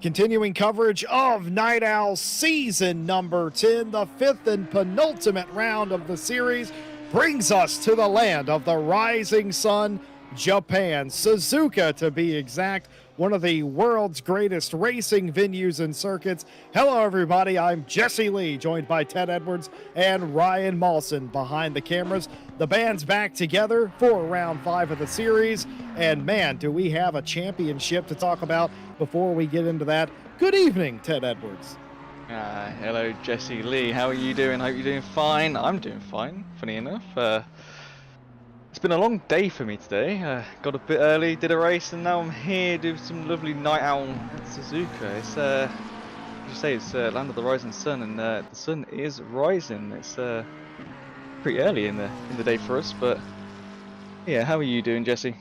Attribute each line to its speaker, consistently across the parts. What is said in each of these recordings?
Speaker 1: Continuing coverage of Night Owl season number 10, the fifth and penultimate round of the series, brings us to the land of the rising sun, Japan. Suzuka, to be exact, one of the world's greatest racing venues and circuits. Hello, everybody. I'm Jesse Lee, joined by Ted Edwards and Ryan Mawson behind the cameras. The band's back together for round 5 of the series, and man, do we have a championship to talk about before we get into that. Good evening, Ted Edwards.
Speaker 2: Hello, Jesse Lee. How are you doing? Hope you're doing fine. I'm doing fine, funny enough. It's been a long day for me today. Got a bit early, did a race, and now I'm here doing some lovely Night Owl at Suzuka. It's, as you say, it's land of the rising sun, and the sun is rising. It's pretty early in the day for us, but yeah. How are you doing, Jesse?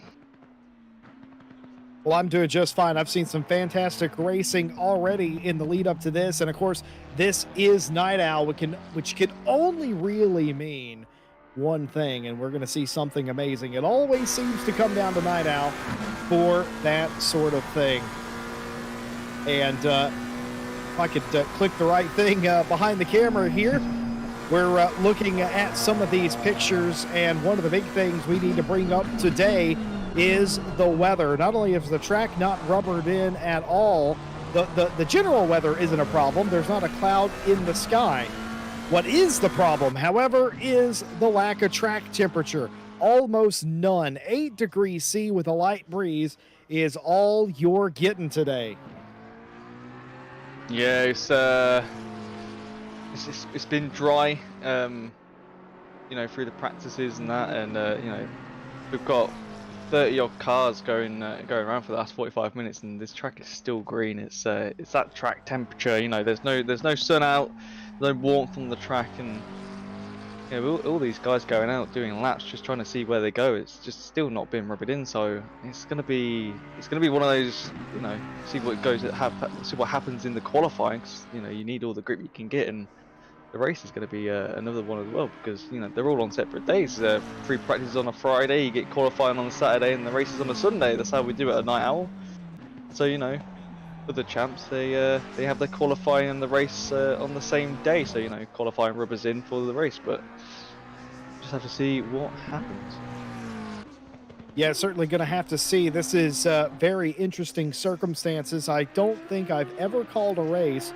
Speaker 1: Well, I'm doing just fine. I've seen some fantastic racing already in the lead up to this. And of course, this is Night Owl, which can only really mean one thing. And we're going to see something amazing. It always seems to come down to Night Owl for that sort of thing. And if I could click the right thing behind the camera here, we're looking at some of these pictures. And one of the big things we need to bring up today is the weather. Not only is the track not rubbered in at all, the general weather isn't a problem. There's not a cloud in the sky. What is the problem, however, is the lack of track temperature. Almost none. 8 degrees C with a light breeze is all you're getting today.
Speaker 2: Yeah, it's been dry, you know, through the practices and that, and you know, we've got 30 odd cars going around for the last 45 minutes, and this track is still green. It's that track temperature. You know, there's no sun out, no warmth on the track, and you know, all these guys going out doing laps just trying to see where they go. It's just still not been rubbered in, so it's gonna be one of those, you know, see what goes, see what happens in the qualifying. 'Cause, you know, you need all the grip you can get, and the race is going to be another one as well, because you know they're all on separate days. Free practice on a Friday, you get qualifying on a Saturday, and the race is on a Sunday. That's how we do it at Night Owl. So you know, for the champs, they have their qualifying and the race on the same day. So you know, qualifying rubbers in for the race, but just have to see what happens.
Speaker 1: Yeah, certainly going to have to see. This is very interesting circumstances. I don't think I've ever called a race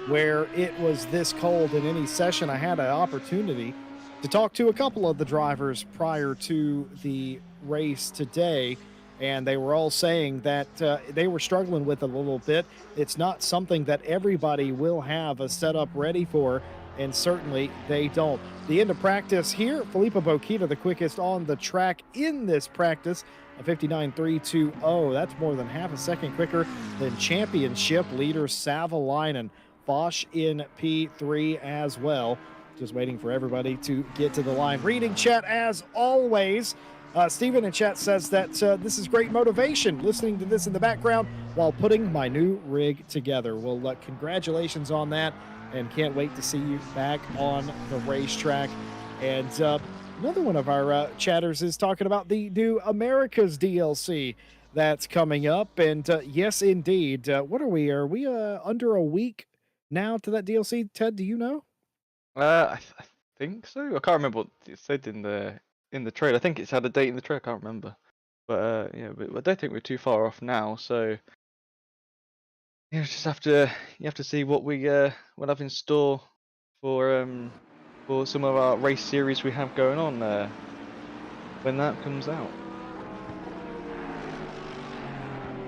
Speaker 1: where it was this cold in any session. I had an opportunity to talk to a couple of the drivers prior to the race today, and they were all saying that they were struggling with it a little bit. It's not something that everybody will have a setup ready for, and certainly they don't. The end of practice here, Filippo Bocchita, the quickest on the track in this practice, a 59.320. That's more than half a second quicker than championship leader Savalainen. Bosch in P3 as well. Just waiting for everybody to get to the line. Reading chat as always. Steven in chat says that this is great motivation, listening to this in the background while putting my new rig together. Well, congratulations on that, and can't wait to see you back on the racetrack. And another one of our chatters is talking about the new America's DLC that's coming up. And yes, indeed. What are we? Are we under a week now to that DLC? Ted, do you know?
Speaker 2: I think so. I can't remember what it said in the trailer. I think it's had a date in the trailer. I can't remember, but yeah, but I don't think we're too far off now. So you just have to see what we'll have in store for some of our race series we have going on when that comes out.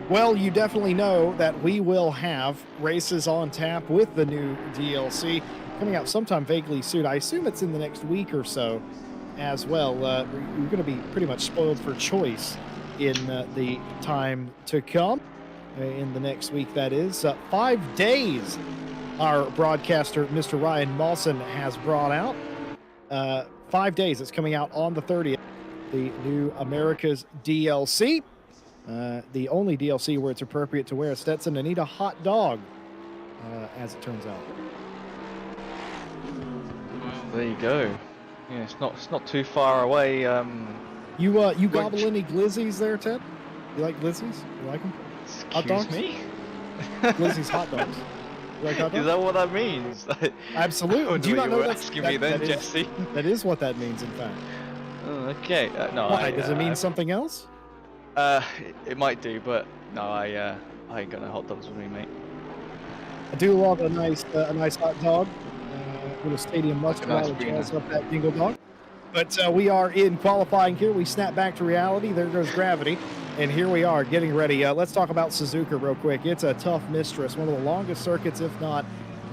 Speaker 1: Well, you definitely know that we will have races on tap with the new DLC coming out sometime vaguely soon. I assume it's in the next week or so as well. You're going to be pretty much spoiled for choice in the time to come, in the next week, that is. 5 days, our broadcaster, Mr. Ryan Mawson, has brought out. 5 days. It's coming out on the 30th, the new America's DLC. The only DLC where it's appropriate to wear a Stetson and eat a hot dog, as it turns out.
Speaker 2: There you go. Yeah, it's not too far away.
Speaker 1: You gobble any glizzies there, Ted? You like glizzies? You like them?
Speaker 2: Excuse me?
Speaker 1: Lizzie's hot dogs. You like hot
Speaker 2: Is
Speaker 1: dogs?
Speaker 2: that what that means? I
Speaker 1: Absolutely.
Speaker 2: wonder
Speaker 1: Do you
Speaker 2: what
Speaker 1: not
Speaker 2: you
Speaker 1: know
Speaker 2: were
Speaker 1: that's
Speaker 2: asking me then, Jesse.
Speaker 1: that is what that means, in fact.
Speaker 2: Oh, okay. No,
Speaker 1: Why? Does it mean something else?
Speaker 2: it might do, but no, I ain't got no hot dogs with me, mate.
Speaker 1: I do love a nice hot dog. Little stadium
Speaker 2: Like a
Speaker 1: mustard
Speaker 2: nice
Speaker 1: while it
Speaker 2: wiener.
Speaker 1: jazz up that dingle dog. But we are in qualifying here. We snap back to reality. There goes gravity. And here we are getting ready. Let's talk about Suzuka real quick. It's a tough mistress, one of the longest circuits, if not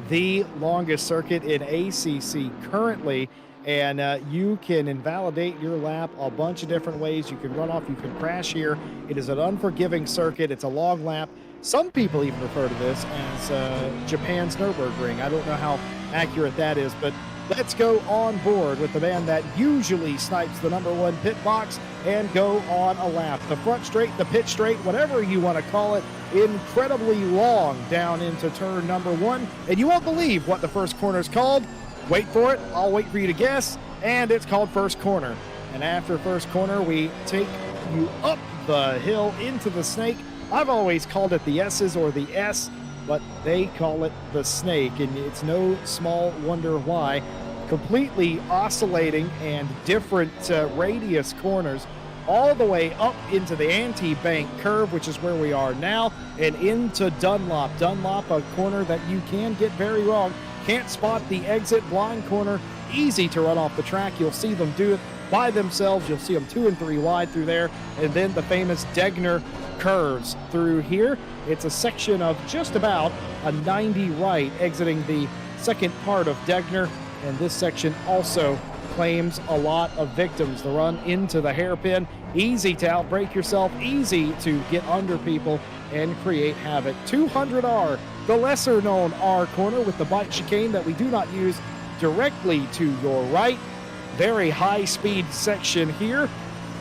Speaker 1: the longest circuit in ACC currently. And you can invalidate your lap a bunch of different ways. You can run off, you can crash here. It is an unforgiving circuit. It's a long lap. Some people even refer to this as Japan's Nürburgring. I don't know how accurate that is, but let's go on board with the man that usually snipes the #1 pit box and go on a lap. The front straight, the pit straight, whatever you want to call it, incredibly long down into turn #1. And you won't believe what the first corner is called. Wait for it. I'll wait for you to guess. And it's called first corner. And after first corner, we take you up the hill into the snake. I've always called it the S's or the S, but they call it the snake, and it's no small wonder why. Completely oscillating and different radius corners all the way up into the anti-bank curve, which is where we are now, and into Dunlop. Dunlop, a corner that you can get very wrong. Can't spot the exit, blind corner, easy to run off the track. You'll see them do it by themselves. You'll see them 2 and 3 wide through there, and then the famous Degner curves through here. It's a section of just about a 90 right exiting the second part of Degner, and this section also claims a lot of victims. The run into the hairpin, easy to outbrake yourself, easy to get under people and create havoc. 200R, the lesser known R corner with the bike chicane that we do not use directly to your right. Very high speed section here.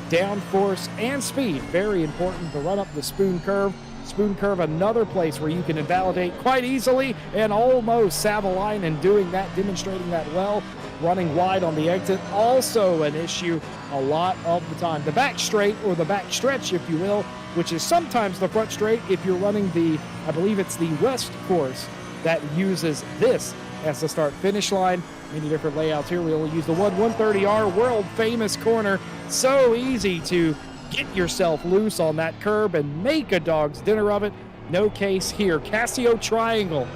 Speaker 1: Downforce and speed, very important to run up the spoon curve. Spoon curve, another place where you can invalidate quite easily and almost Savalainen doing that, demonstrating that well. Running wide on the exit, also an issue a lot of the time. The back straight, or the back stretch, if you will, which is sometimes the front straight if you're running the, I believe it's the West course that uses this as the start finish line. Many different layouts here. We only use the 130R, world famous corner. So easy to get yourself loose on that curb and make a dog's dinner of it. No case here. Casio Triangle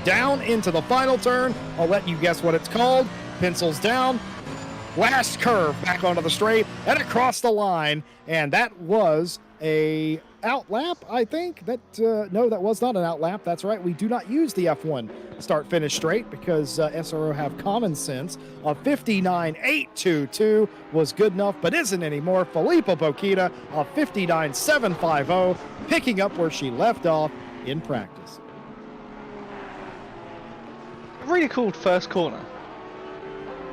Speaker 1: down into the final turn. I'll let you guess what it's called. Pencils down. Last curve back onto the straight and across the line. And that was a outlap, I think. No, that was not an outlap. That's right. We do not use the F1 start finish straight because SRO have common sense. A 59.822 was good enough, but isn't anymore. Filippa Bokita, a 59.750, picking up where she left off in practice.
Speaker 2: Really called first corner.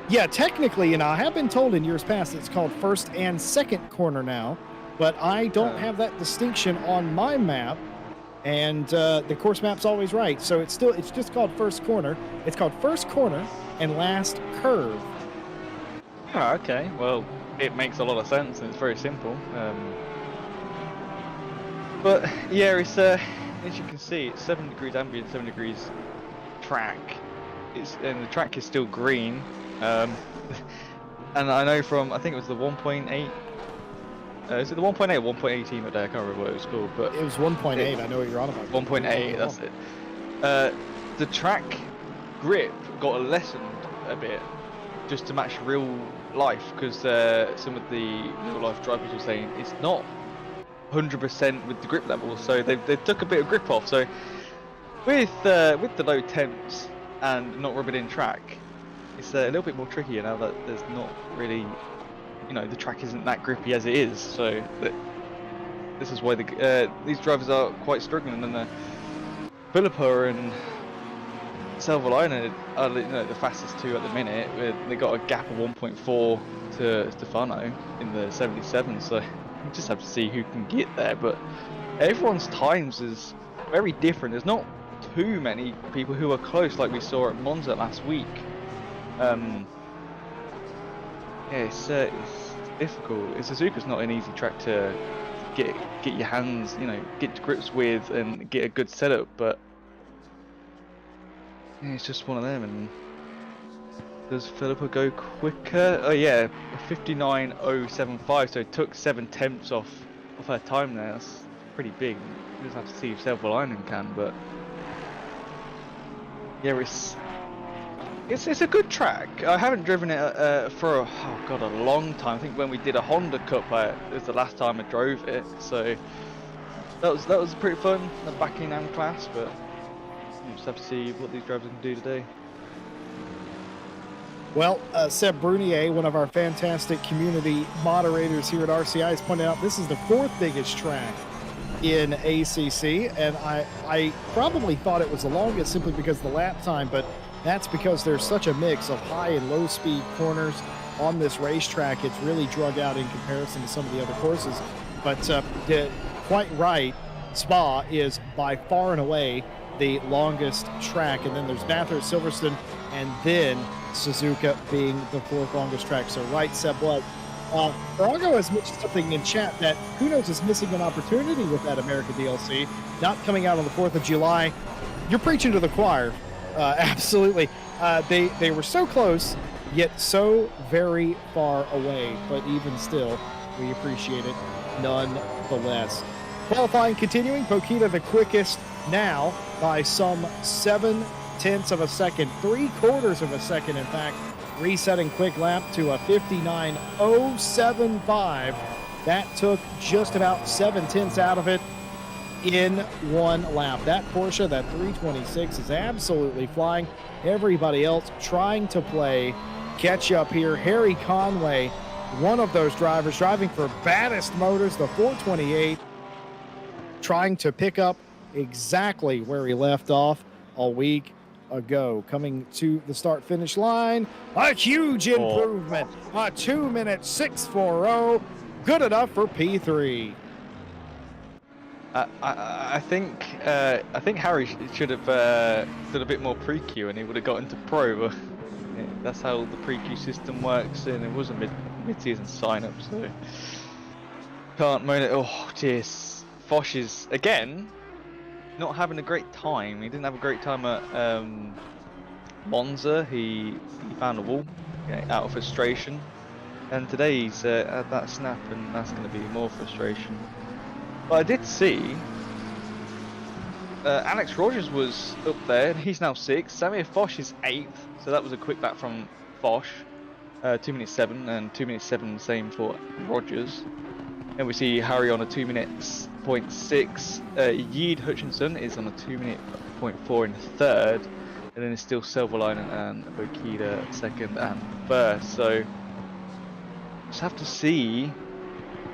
Speaker 1: Yeah, technically, I have been told in years past it's called first and second corner now, but I don't have that distinction on my map, and the course map's always right. So it's just called first corner. It's called first corner and last curve.
Speaker 2: Oh, okay. Well, it makes a lot of sense and it's very simple. But yeah, it's as you can see, it's 7 degrees ambient, 7 degrees track. And the track is still green. And I know from, I think it was the 1.8. Is it the 1.8 or 1.18 a day? I can't remember what it was called, but
Speaker 1: it was 1.8. I know what you're on about.
Speaker 2: 1.8. That's it. The track grip got lessened a bit just to match real life, because some of the real life drivers were saying it's not 100% with the grip level, so they took a bit of grip off. So with the low temps and not rubbing in track, it's a little bit more tricky now that there's not really, the track isn't that grippy as it is. So this is why these drivers are quite struggling. And Filippa and Savalainen are the fastest two at the minute. They got a gap of 1.4 to Stefano in the 77. So you just have to see who can get there. But everyone's times is very different. There's not too many people who are close like we saw at Monza last week. Yeah, it's difficult. Suzuka's not an easy track to get your hands, get to grips with and get a good setup. But yeah, it's just one of them. And does Philippa go quicker? Oh yeah, 59.075. So it took 7/10 off her time there. That's pretty big. We just have to see if Silverlining can. But yeah, it's a good track. I haven't driven it for a long time. I think when we did a Honda Cup, it was the last time I drove it. So that was pretty fun. The back in AM class, but we'll just have to see what these drivers can do today.
Speaker 1: Well, Seb Brunier, one of our fantastic community moderators here at RCI, has pointed out this is the 4th biggest track in ACC, and I probably thought it was the longest simply because of the lap time, but that's because there's such a mix of high and low speed corners on this racetrack. It's really drug out in comparison to some of the other courses. But quite right, Spa is by far and away the longest track, and then there's Bathurst, Silverstone, and then Suzuka being the 4th longest track. So right, Seb Blood. Brago has mentioned something in chat that who knows is missing an opportunity with that America DLC not coming out on the 4th of July. You're preaching to the choir. Absolutely. They were so close, yet so very far away. But even still, we appreciate it nonetheless. Qualifying continuing. Pokita the quickest now by some 7/10 of a second, 3/4 of a second, in fact, resetting quick lap to a 59.075. That took just about 7/10 out of it in one lap. That Porsche, that 326, is absolutely flying. Everybody else trying to play catch up here. Harry Conway, one of those drivers driving for Baddest Motors, the 428, trying to pick up exactly where he left off a week ago. Coming to the start finish line, a huge improvement, a 2-minute 6:40, good enough for P3.
Speaker 2: I think Harry should have done a bit more pre-Q and he would have got into pro, but yeah, that's how the pre-Q system works, and it was a mid-season sign-up, so can't moan it. Oh jeez, Foch is again not having a great time. He didn't have a great time at Monza. He found a wall out of frustration, and today he's had that snap, and that's going to be more frustration. But I did see Alex Rogers was up there, and he's now 6th. Samir Foch is 8th, so that was a quick back from Foch. 2 minutes 7 and 2 minutes 7, same for Rogers. And we see Harry on a 2 minutes 0.6. Yeed Hutchinson is on a 2 minute 0.4 in 3rd, and then it's still Silverline and Bokita 2nd and 1st. So just have to see.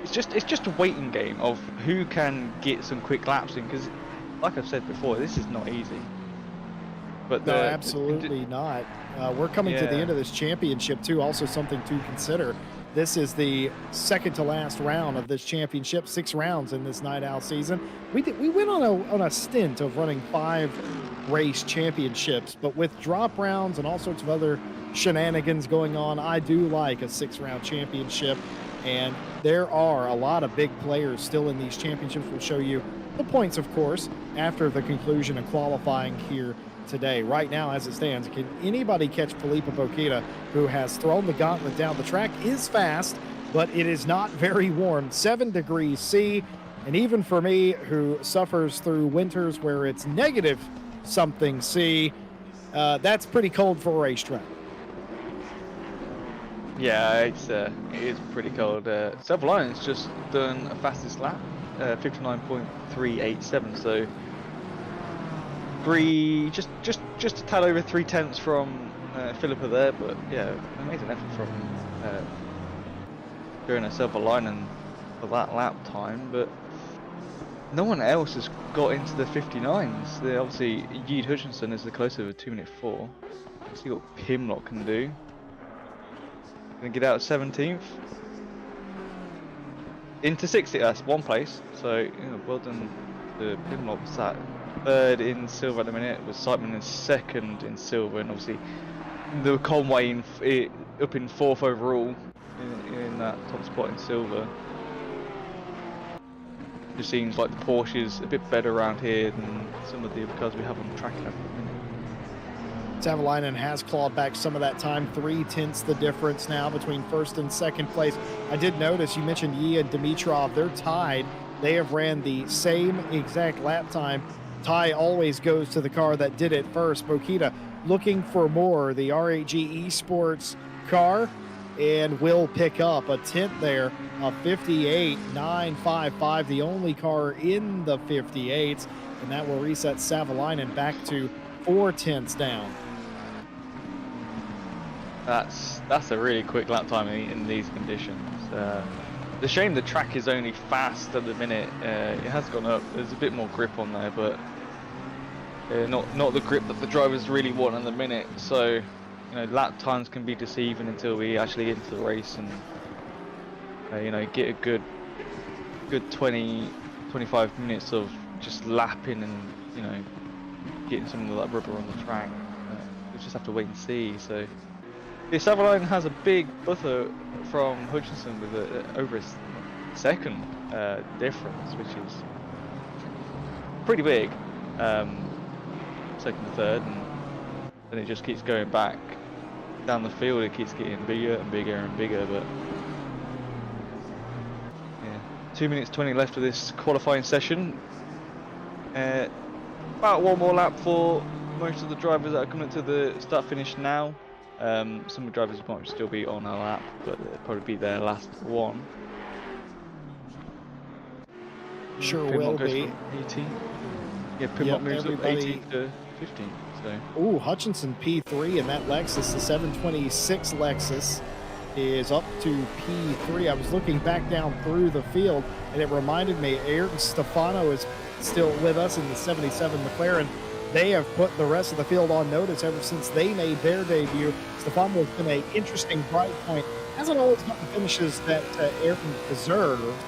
Speaker 2: It's just a waiting game of who can get some quick laps in, because like I've said before, this is not easy. But
Speaker 1: no, absolutely not. We're coming to the end of this championship too. Also something to consider. This is the second to last round of this championship. 6 rounds in this Night Owl season. We went on a stint of running 5 race championships, but with drop rounds and all sorts of other shenanigans going on, I do like a 6-round championship. And there are a lot of big players still in these championships. We'll show you the points, of course, after the conclusion of qualifying here today. Right now, as it stands, can anybody catch Filippo Bokita, who has thrown the gauntlet down? The track is fast, but it is not very warm. 7 degrees C, and even for me, who suffers through winters where it's negative something C, that's pretty cold for a racetrack.
Speaker 2: Yeah, it is pretty cold. Silverline's just done a fastest lap, 59.387. So just a tad over 3/10 from Philippa there, but yeah, amazing effort from doing a Silverline for that lap time. But no one else has got into the 59s. Obviously, Yeed Hutchinson is the closer with 2 minute 4. Let's see what Pimlock can do. Gonna get out at 17th. Into 60th, that's 1 place. So, well done to Pimlock. Was that 3rd in silver at the minute, with Siteman in 2nd in silver, and obviously the Conway up in 4th overall in that top spot in silver. just seems like the Porsche is a bit better around here than some of the other cars we have on the track at the minute.
Speaker 1: Savalainen has clawed back some of that time, 3/10 the difference now between first and second place. I did notice you mentioned Yi and Dimitrov, they're tied. They have ran the same exact lap time. Tie always goes to the car that did it first. Bokita looking for more. The R8G Esports car and will pick up a 10th there, a 58.955, the only car in the 58s, and that will reset Savalainen back to 4/10 down.
Speaker 2: That's a really quick lap time in these conditions. The shame the track is only fast at the minute. It has gone up. There's a bit more grip on there, but not the grip that the drivers really want at the minute. So, you know, lap times can be deceiving until we actually get into the race and you know, get a good 20-25 minutes of just lapping and, you know, getting some of that rubber on the track. We just have to wait and see. So. Yeah, Savalainen has a big buffer from Hutchinson with over a second difference, which is pretty big. Second to third, and then it just keeps going back down the field. It keeps getting bigger and bigger and bigger. But yeah, 2 minutes 20 left of this qualifying session. About one more lap for most of the drivers that are coming to the start finish now. Some of the drivers might still be on a lap, but it'll probably be their last one.
Speaker 1: Sure
Speaker 2: Pit
Speaker 1: will
Speaker 2: goes
Speaker 1: be.
Speaker 2: from 18. Yeah, Pimot moves up 18 to 15. So.
Speaker 1: Ooh, Hutchinson P3, and that Lexus, the 726 Lexus, is up to P3. I was looking back down through the field, and it reminded me Ayrton Stefano is still with us in the 77 McLaren. They have put the rest of the field on notice ever since they made their debut. Stefano has been an interesting bright point. Hasn't always gotten finishes that Ayrton deserved,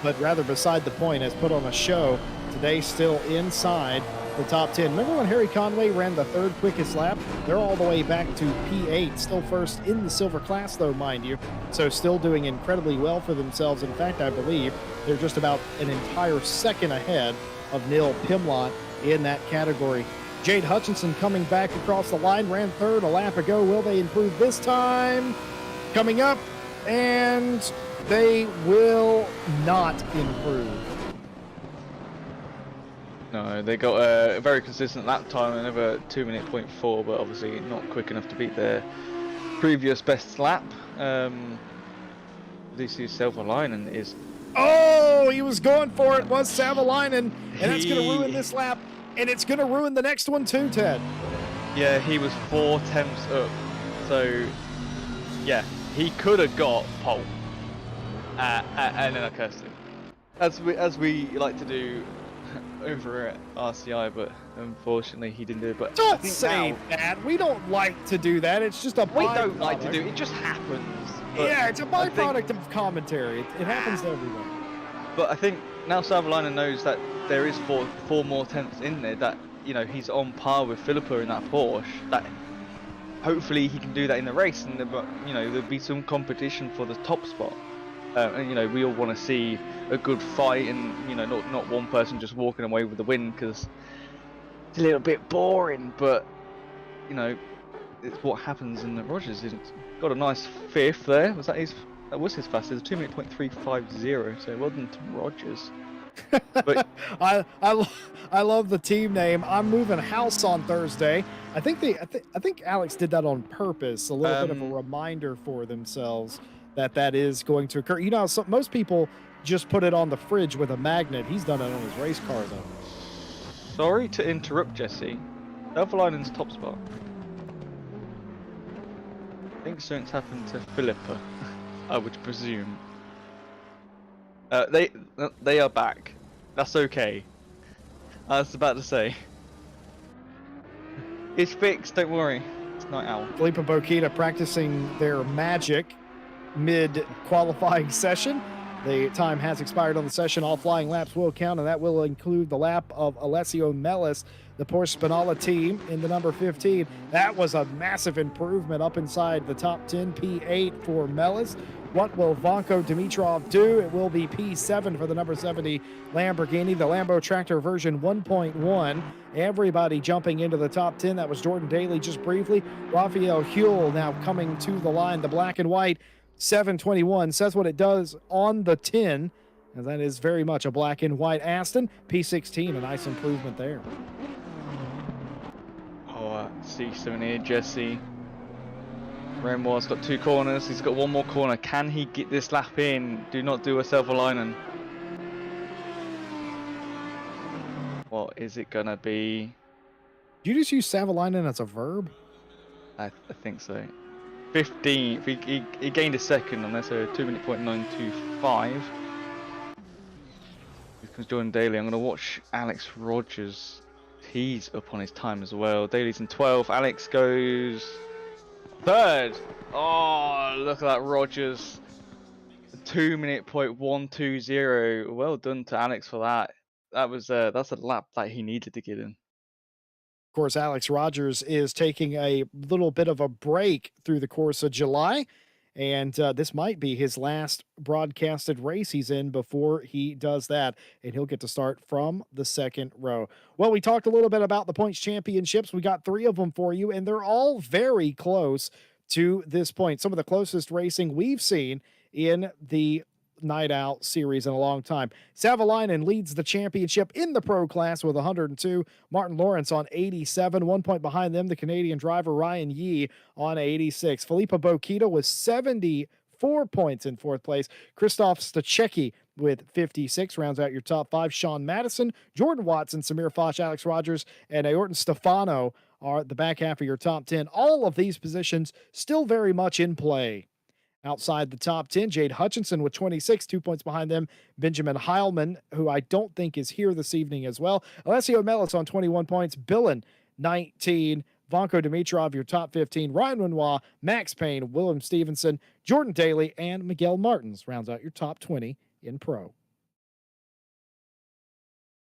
Speaker 1: but rather beside the point, has put on a show. Today still inside the top 10. Remember when Harry Conway ran the third quickest lap? They're all the way back to P8, still first in the silver class though, mind you. So still doing incredibly well for themselves. In fact, I believe they're just about an entire second ahead of Neil Pimlott in that category. Jade Hutchinson coming back across the line, ran third a lap ago. Will they improve this time? Coming up, and they will not improve.
Speaker 2: No, they got a very consistent lap time, another 2:04, but obviously not quick enough to beat their previous best lap. This is Savalainen is.
Speaker 1: Oh, he was going for it, was Savalainen, and that's going to ruin this lap, and it's going to ruin the next one too, Ted.
Speaker 2: Yeah, he was 4 tenths up, so yeah, he could have got pole, and then I cursed him, as we like to do over at RCI, but unfortunately he didn't do it. But
Speaker 1: don't say that. We don't like to do that. It's just a byproduct.
Speaker 2: We don't like to do it. It just happens.
Speaker 1: Yeah, it's a byproduct of commentary. It happens to everyone.
Speaker 2: But I think now Savalainen knows that there is four more tenths in there, that, you know, he's on par with Philippa in that Porsche, that hopefully he can do that in the race, and you know, there'll be some competition for the top spot. And you know, we all want to see a good fight, and you know, not one person just walking away with the win, because it's a little bit boring. But you know, it's what happens in the Rogers. He's got a nice fifth there. That was his fastest, 2:350. So well done to Rogers. But
Speaker 1: I love the team name. I'm moving house on Thursday. I think Alex did that on purpose, a little bit of a reminder for themselves that is going to occur. You know, most people just put it on the fridge with a magnet. He's done it on his race car though.
Speaker 2: Sorry to interrupt, Jesse. Savalainen's top spot. I think something's happened to Philippa, I would presume. They are back. That's okay. I was about to say. It's fixed, don't worry. It's Night Owl.
Speaker 1: Felipe Bokita practicing their magic mid-qualifying session. The time has expired on the session. All flying laps will count, and that will include the lap of Alessio Mellis, the Porsche Spinalla team, in the number 15. That was a massive improvement up inside the top 10, P8 for Mellis. What will Vanko Dimitrov do? It will be P7 for the number 70 Lamborghini, the Lambo Tractor version 1.1. Everybody jumping into the top 10. That was Jordan Daly just briefly. Raphael Huell now coming to the line, the black and white 721 says what it does on the 10, and that is very much a black and white Aston. P16, a nice improvement there.
Speaker 2: Oh, C7 here, Jesse. Renoir's got 2 corners. He's got 1 more corner. Can he get this lap in? Do not do a self-aligning. What is it gonna be?
Speaker 1: Did you just use Savalainen as a verb?
Speaker 2: I think so. 15. He gained a second, and that's a 2-minute point 925. Here comes Jordan Daly. I'm gonna watch Alex Rogers. He's up on his time as well. Daly's in 12th. Alex goes 3rd. Oh, look at that, Rogers. 2-minute point 120. Well done to Alex for that. That's a lap that he needed to get in.
Speaker 1: Of course, Alex Rogers is taking a little bit of a break through the course of July, and this might be his last broadcasted race he's in before he does that, and he'll get to start from the 2nd row. Well, we talked a little bit about the points championships. We got 3 of them for you, and they're all very close to this point. Some of the closest racing we've seen in the Night Out series in a long time. Savalainen leads the championship in the pro class with 102. Martin Lawrence on 87. 1 point behind them, the Canadian driver Ryan Yee on 86. Filippo Bokita with 74 points in 4th place. Christoph Stachecki with 56 rounds out your top 5. Sean Madison, Jordan Watson, Samir Foch, Alex Rogers, and Ayrton Stefano are the back half of your top 10. All of these positions still very much in play. Outside the top 10, Jade Hutchinson with 26, 2 points behind them. Benjamin Heilman, who I don't think is here this evening as well. Alessio Mellis on 21 points. Billen, 19. Vanko Dimitrov, your top 15. Ryan Renoir, Max Payne, Willem Stevenson, Jordan Daly, and Miguel Martins rounds out your top 20 in pro.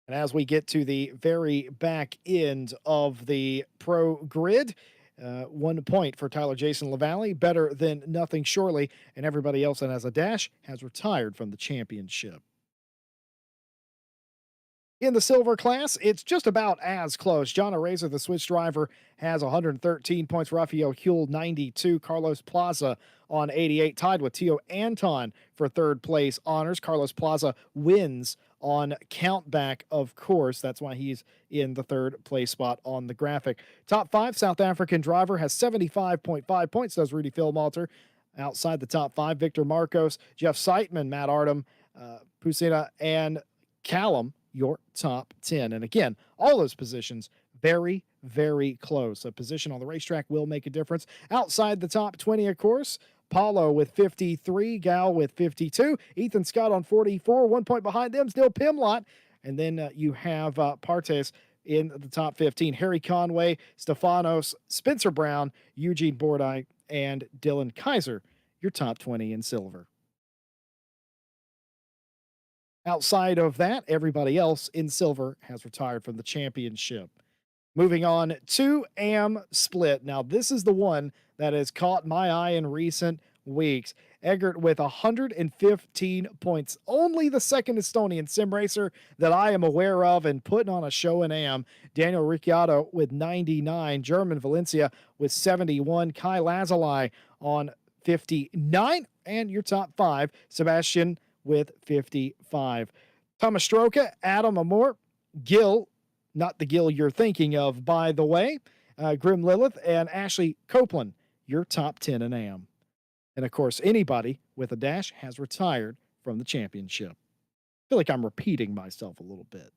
Speaker 1: And as we get to the very back end of the pro grid, 1 point for Tyler Jason LaValle, better than nothing surely, and everybody else that has a dash has retired from the championship. In the silver class, it's just about as close. John Arazer, the switch driver, has 113 points. Raphael Huell, 92. Carlos Plaza on 88, tied with Tio Anton for 3rd place honors. Carlos Plaza wins on countback, of course. That's why he's in the 3rd place spot on the graphic. Top 5, South African driver has 75.5 points, does Rudy Philmalter. Outside the top 5, Victor Marcos, Jeff Seitman, Matt Artem, Pusina, and Callum, your top 10. And again, all those positions very, very close. A position on the racetrack will make a difference. Outside the top 20, of course, Paulo with 53, Gal with 52, Ethan Scott on 44, 1 point behind them, Neil Pimlott. And then you have Partes in the top 15, Harry Conway, Stefanos, Spencer Brown, Eugene Bordai, and Dylan Kaiser, your top 20 in silver. Outside of that, everybody else in silver has retired from the championship. Moving on to AM Split. Now, this is the one that has caught my eye in recent weeks. Eggert with 115 points. Only the 2nd Estonian sim racer that I am aware of and putting on a show in AM. Daniel Ricciardo with 99. German Valencia with 71. Kai Lazalai on 59. And your top 5, Sebastian with 55. Thomas Stroka, Adam Amor, Gil, not the Gil you're thinking of, by the way, Grim Lilith, and Ashley Copeland, your top 10 in AM. And of course, anybody with a dash has retired from the championship. I feel like I'm repeating myself a little bit.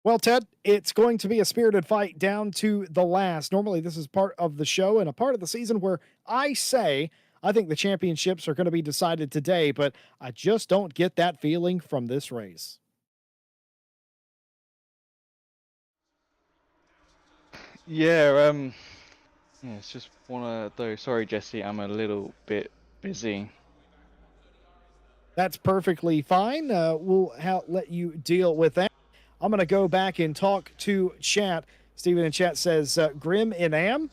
Speaker 1: Well, Ted, it's going to be a spirited fight down to the last. Normally, this is part of the show and a part of the season where I say I think the championships are going to be decided today, but I just don't get that feeling from this race.
Speaker 2: Yeah, Yeah, it's just one of those. Sorry, Jesse, I'm a little bit busy.
Speaker 1: That's perfectly fine. We'll let you deal with that. I'm going to go back and talk to chat. Steven in chat says, Grim in Am.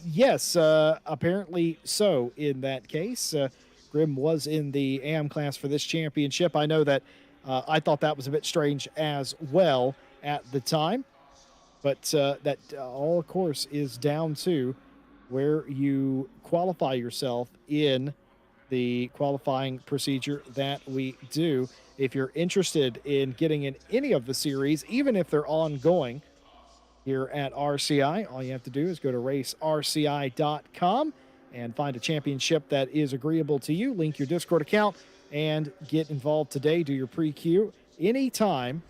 Speaker 1: Yes, apparently so in that case. Grim was in the AM class for this championship. I know that I thought that was a bit strange as well at the time, but that all, of course, is down to where you qualify yourself in the qualifying procedure that we do. If you're interested in getting in any of the series, even if they're ongoing, here at RCI. All you have to do is go to racerci.com and find a championship that is agreeable to you. Link your Discord account and get involved today. Do your pre-queue anytime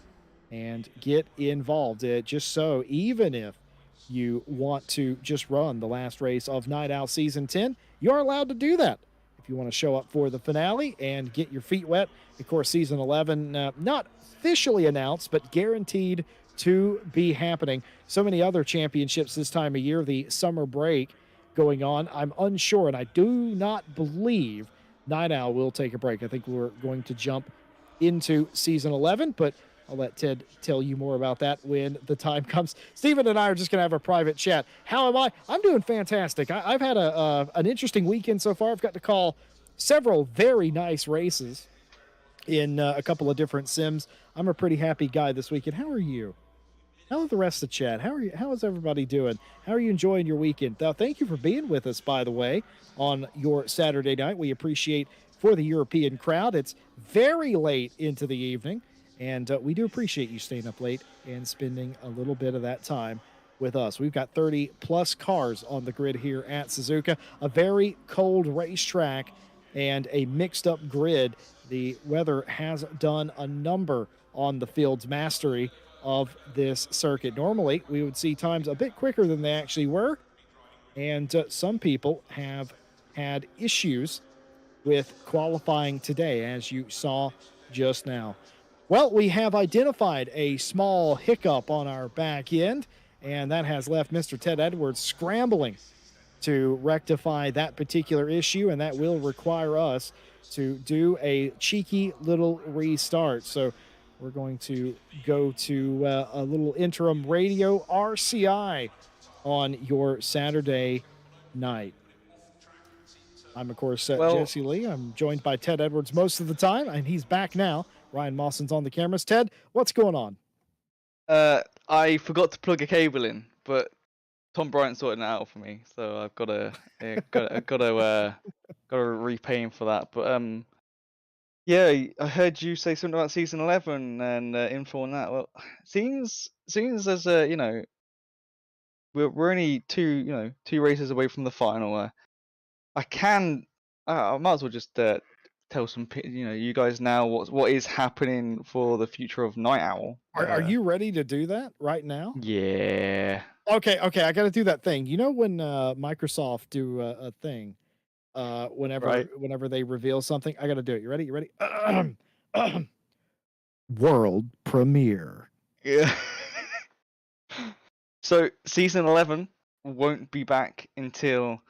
Speaker 1: and get involved. Just so, even if you want to just run the last race of Night Owl Season 10, you are allowed to do that. If you want to show up for the finale and get your feet wet, of course, Season 11, not officially announced, but guaranteed to be happening. So many other championships this time of year, the summer break going on. I'm unsure, and I do not believe Night Owl will take a break. I think we're going to jump into Season 11, but I'll let Ted tell you more about that when the time comes. Steven and I are just going to have a private chat. How am I? I'm doing fantastic. I've had an interesting weekend so far. I've got to call several very nice races in a couple of different sims. I'm a pretty happy guy this weekend. How are you? How are the rest of the chat? How are you? How is everybody doing? How are you enjoying your weekend? Thank you for being with us, by the way, on your Saturday night. We appreciate for the European crowd. It's very late into the evening, and we do appreciate you staying up late and spending a little bit of that time with us. We've got 30 plus cars on the grid here at Suzuka, a very cold racetrack and a mixed up grid. The weather has done a number on the field's mastery of this circuit. Normally, we would see times a bit quicker than they actually were, and some people have had issues with qualifying today, as you saw just now. Well, we have identified a small hiccup on our back end, and that has left Mr. Ted Edwards scrambling to rectify that particular issue, and that will require us to do a cheeky little restart. So we're going to go to a little interim radio RCI on your Saturday night. I'm, of course,
Speaker 2: Well,
Speaker 1: Jesse Lee. I'm joined by Ted Edwards most of the time, and he's back now. Ryan Mawson's on the cameras. Ted, what's going on?
Speaker 2: I forgot to plug a cable in, but Tom Bryant sorted it out for me, so I've got to repay him for that. But yeah, I heard you say something about season 11 and info on that. Well, seems as we're only two races away from the final. I might as well just tell you guys now what is happening for the future of Night Owl.
Speaker 1: Are you ready to do that right now?
Speaker 2: Yeah.
Speaker 1: Okay. I got to do that thing. You know when Microsoft do a thing,
Speaker 2: Right.
Speaker 1: whenever they reveal something, I got to do it. You ready? You ready? World premiere.
Speaker 2: Yeah. So season 11 won't be back until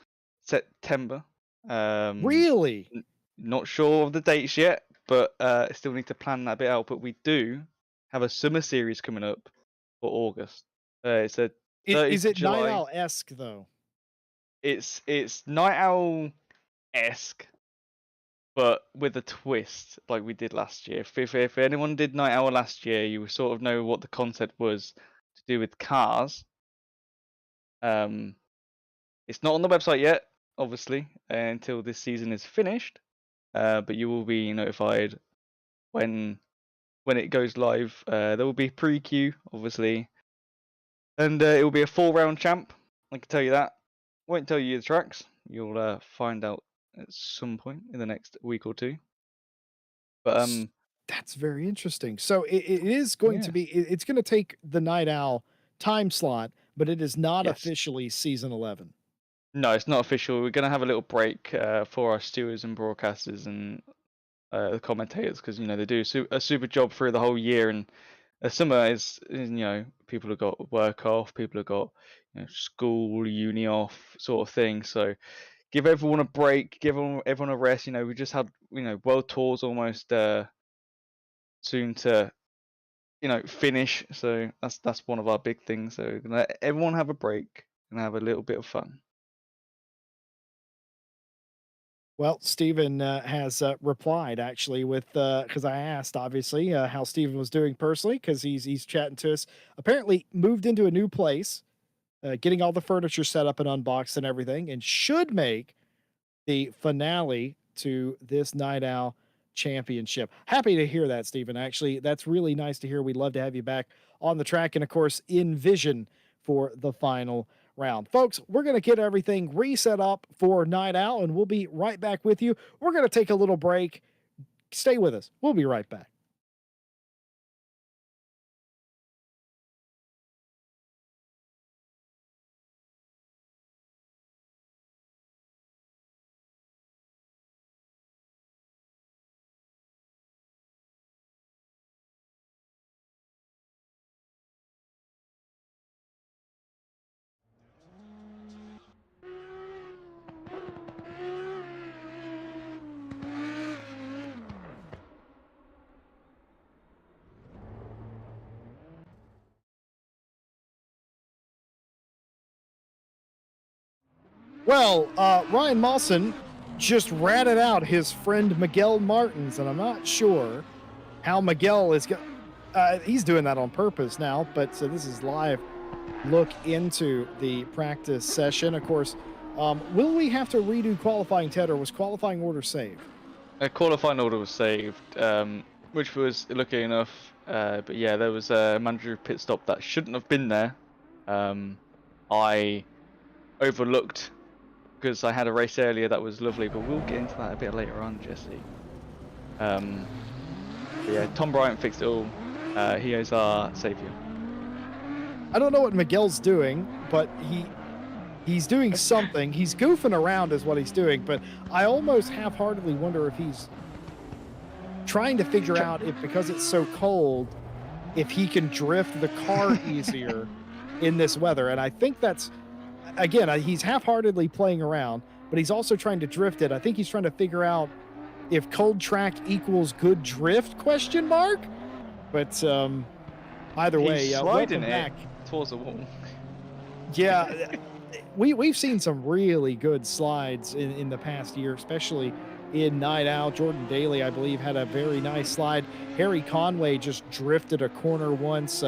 Speaker 2: September.
Speaker 1: Really?
Speaker 2: Not sure of the dates yet, but still need to plan that bit out. But we do have a summer series coming up for August. It's a 30th
Speaker 1: Is
Speaker 2: of
Speaker 1: it Night
Speaker 2: July.
Speaker 1: Owl esque though?
Speaker 2: It's Night Owl esque, but with a twist, like we did last year. If anyone did Night Owl last year, you sort of know what the concept was to do with cars. It's not on the website yet, obviously, until this season is finished. But you will be notified when it goes live. There will be pre-queue, obviously, and it will be a 4-round champ. I can tell you that. Won't tell you the tracks. You'll find out at some point in the next week or two. But
Speaker 1: That's very interesting. So it is going to
Speaker 2: yeah,
Speaker 1: be. It's going to take the Night Owl time slot, but it is not
Speaker 2: yes.
Speaker 1: officially season 11.
Speaker 2: No, it's not official. We're gonna have a little break for our stewards and broadcasters and the commentators because they do a super job through the whole year, and Summer is, people have got work off, people have got school, uni off, sort of thing. So give everyone a break, give everyone a rest. We just had world tours almost soon to finish. So that's one of our big things. So let everyone have a break and have a little bit of fun.
Speaker 1: Well, Stephen has replied actually with because I asked obviously how Stephen was doing personally because he's chatting to us. Apparently, moved into a new place, getting all the furniture set up and unboxed and everything, and should make the finale to this Night Owl Championship. Happy to hear that, Stephen. Actually, that's really nice to hear. We'd love to have you back on the track and, of course, in vision for the final round. Folks, we're going to get everything reset up for Night Owl, and we'll be right back with you. We're going to take a little break. Stay with us. We'll be right back. Well, Ryan Mawson just ratted out his friend Miguel Martins, and I'm not sure how Miguel is going. He's doing that on purpose now, but so this is live look into the practice session. Of course, will we have to redo qualifying, Ted, or was qualifying order saved?
Speaker 2: A qualifying order was saved, which was lucky enough. But yeah, there was a mandatory pit stop that shouldn't have been there. I overlooked because I had a race earlier that was lovely, but we'll get into that a bit later on, Jesse. Yeah, Tom Bryant fixed it all. He is our savior.
Speaker 1: I don't know what Miguel's doing, but he's doing something. He's goofing around is what he's doing, but I almost half-heartedly wonder if he's trying to figure out if, because it's so cold, if he can drift the car easier in this weather. And I think that's, again, he's half-heartedly playing around, but he's also trying to drift it. I think he's trying to figure out if cold track equals good drift, question mark? But either way,
Speaker 2: he's sliding
Speaker 1: welcome back
Speaker 2: towards the wall.
Speaker 1: Yeah, we've seen some really good slides in the past year, especially in Night Owl. Jordan Daly, I believe, had a very nice slide. Harry Conway just drifted a corner once.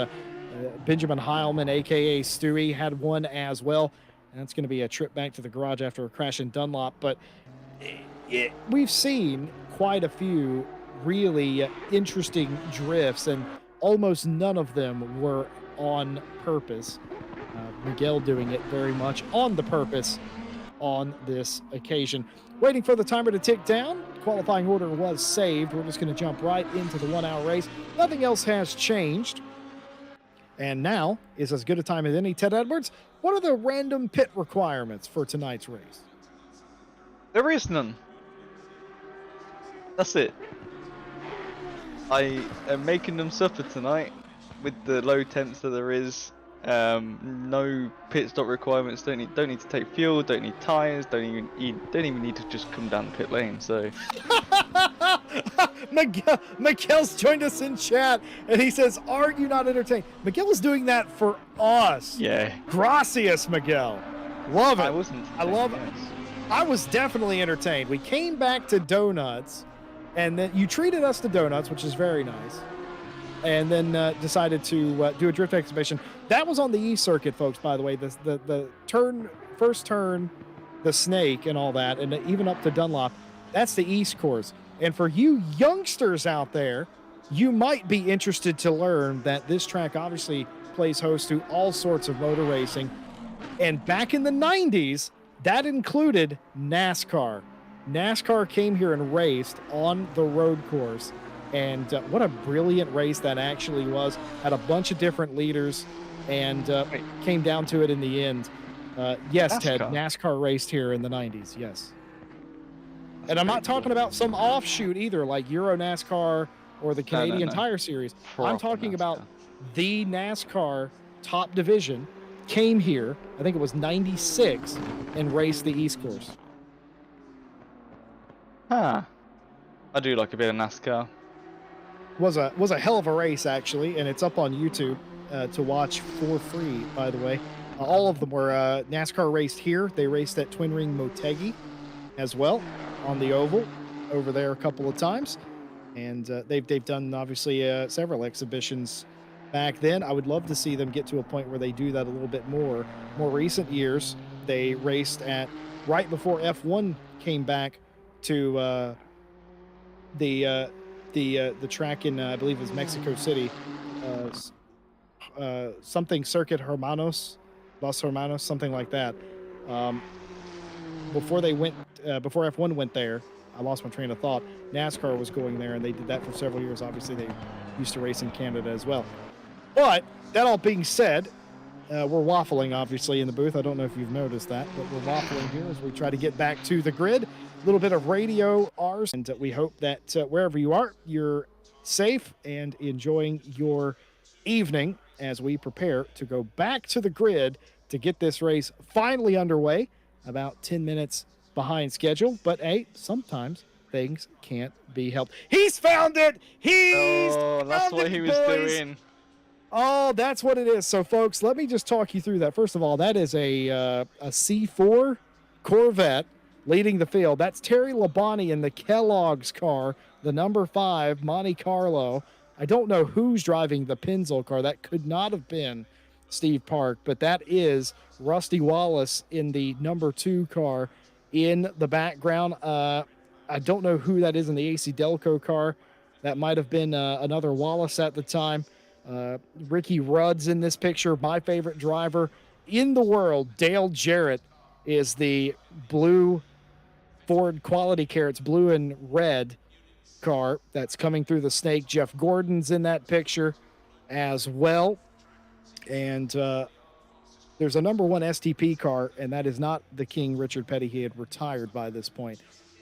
Speaker 1: Benjamin Heilman, a.k.a. Stewie, had one as well. And that's going to be a trip back to the garage after a crash in Dunlop. But we've seen quite a few really interesting drifts, and almost none of them were on purpose. Miguel doing it very much on the purpose on this occasion. Waiting for the timer to tick down. Qualifying order was saved. We're just going to jump right into the 1 hour race. Nothing else has changed. And now is as good a time as any. Ted Edwards, what are the random pit requirements for tonight's race?
Speaker 2: There is none. That's it. I am making them suffer tonight with the low temps that there is. No pit stop requirements. Don't need to take fuel. Don't need tires. Don't even need to just come down the pit lane. So
Speaker 1: Miguel's joined us in chat, and he says, "Are you not entertained?" Miguel is doing that for us.
Speaker 2: Yeah.
Speaker 1: Gracias, Miguel. Love it.
Speaker 2: I wasn't.
Speaker 1: I love it. I was definitely entertained. We came back to donuts, and then you treated us to donuts, which is very nice. And then decided to do a drift exhibition. That was on the E circuit, folks, by the way. The first turn, the snake and all that, and even up to Dunlop, that's the East course. And for you youngsters out there, you might be interested to learn that this track obviously plays host to all sorts of motor racing. And back in the 90s, that included NASCAR. NASCAR came here and raced on the road course. And what a brilliant race that actually was. Had a bunch of different leaders and came down to it in the end. Yes, NASCAR. Ted, NASCAR raced here in the 90s, yes. And I'm not talking about some offshoot either, like Euro NASCAR or the Canadian Tire Series. I'm talking about the NASCAR top division came here, I think it was 96, and raced the East Course.
Speaker 2: Huh. I do like a bit of NASCAR.
Speaker 1: Was a hell of a race actually, and it's up on YouTube to watch for free. By the way, all of them were NASCAR raced here. They raced at Twin Ring Motegi as well on the oval over there a couple of times, and they've done obviously several exhibitions back then. I would love to see them get to a point where they do that a little bit more. More recent years, they raced at right before F1 came back to the uh, the track in I believe is Mexico City, something Circuit Hermanos, Los Hermanos, something like that. Um, before they went, before F1 went there, I lost my train of thought. NASCAR was going there, and they did that for several years. Obviously, they used to race in Canada as well. But that all being said, we're waffling, obviously, in the booth. I don't know if you've noticed that, but we're waffling here as we try to get back to the grid. A little bit of radio R's, and we hope that wherever you are, you're safe and enjoying your evening as we prepare to go back to the grid to get this race finally underway. About 10 minutes behind schedule, but hey, sometimes things can't be helped. He's found it! He's
Speaker 2: Oh, that's
Speaker 1: found
Speaker 2: what
Speaker 1: it,
Speaker 2: he was
Speaker 1: boys!
Speaker 2: doing.
Speaker 1: Oh, that's what it is. So, folks, let me just talk you through that. First of all, that is a C4 Corvette leading the field. That's Terry Labonte in the Kellogg's car, the number 5 Monte Carlo. I don't know who's driving the Pennzoil car. That could not have been Steve Park, but that is Rusty Wallace in the number 2 car in the background. I don't know who that is in the AC Delco car. That might have been another Wallace at the time. Ricky Rudd's in this picture, my favorite driver in the world. Dale Jarrett is the blue Ford Quality Care. It's blue and red car that's coming through the snake. Jeff Gordon's in that picture as well. And there's a number 1 STP car, and that is not the King Richard Petty. He had retired by this point.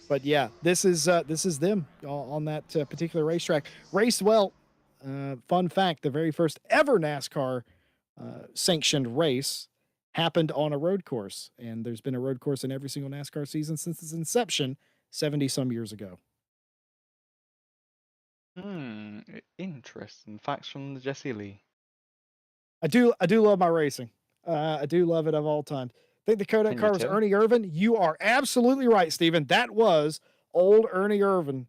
Speaker 1: But yeah, this is them on that particular racetrack. Raced well. Fun fact, the very first ever NASCAR sanctioned race happened on a road course. And there's been a road course in every single NASCAR season since its inception 70 some years ago.
Speaker 2: Interesting facts from the Jesse Lee.
Speaker 1: I do love my racing. I do love it of all time. I think the Kodak
Speaker 2: Can
Speaker 1: car
Speaker 2: you
Speaker 1: was
Speaker 2: tell?
Speaker 1: Ernie Irvan. You are absolutely right, Steven. That was old Ernie Irvan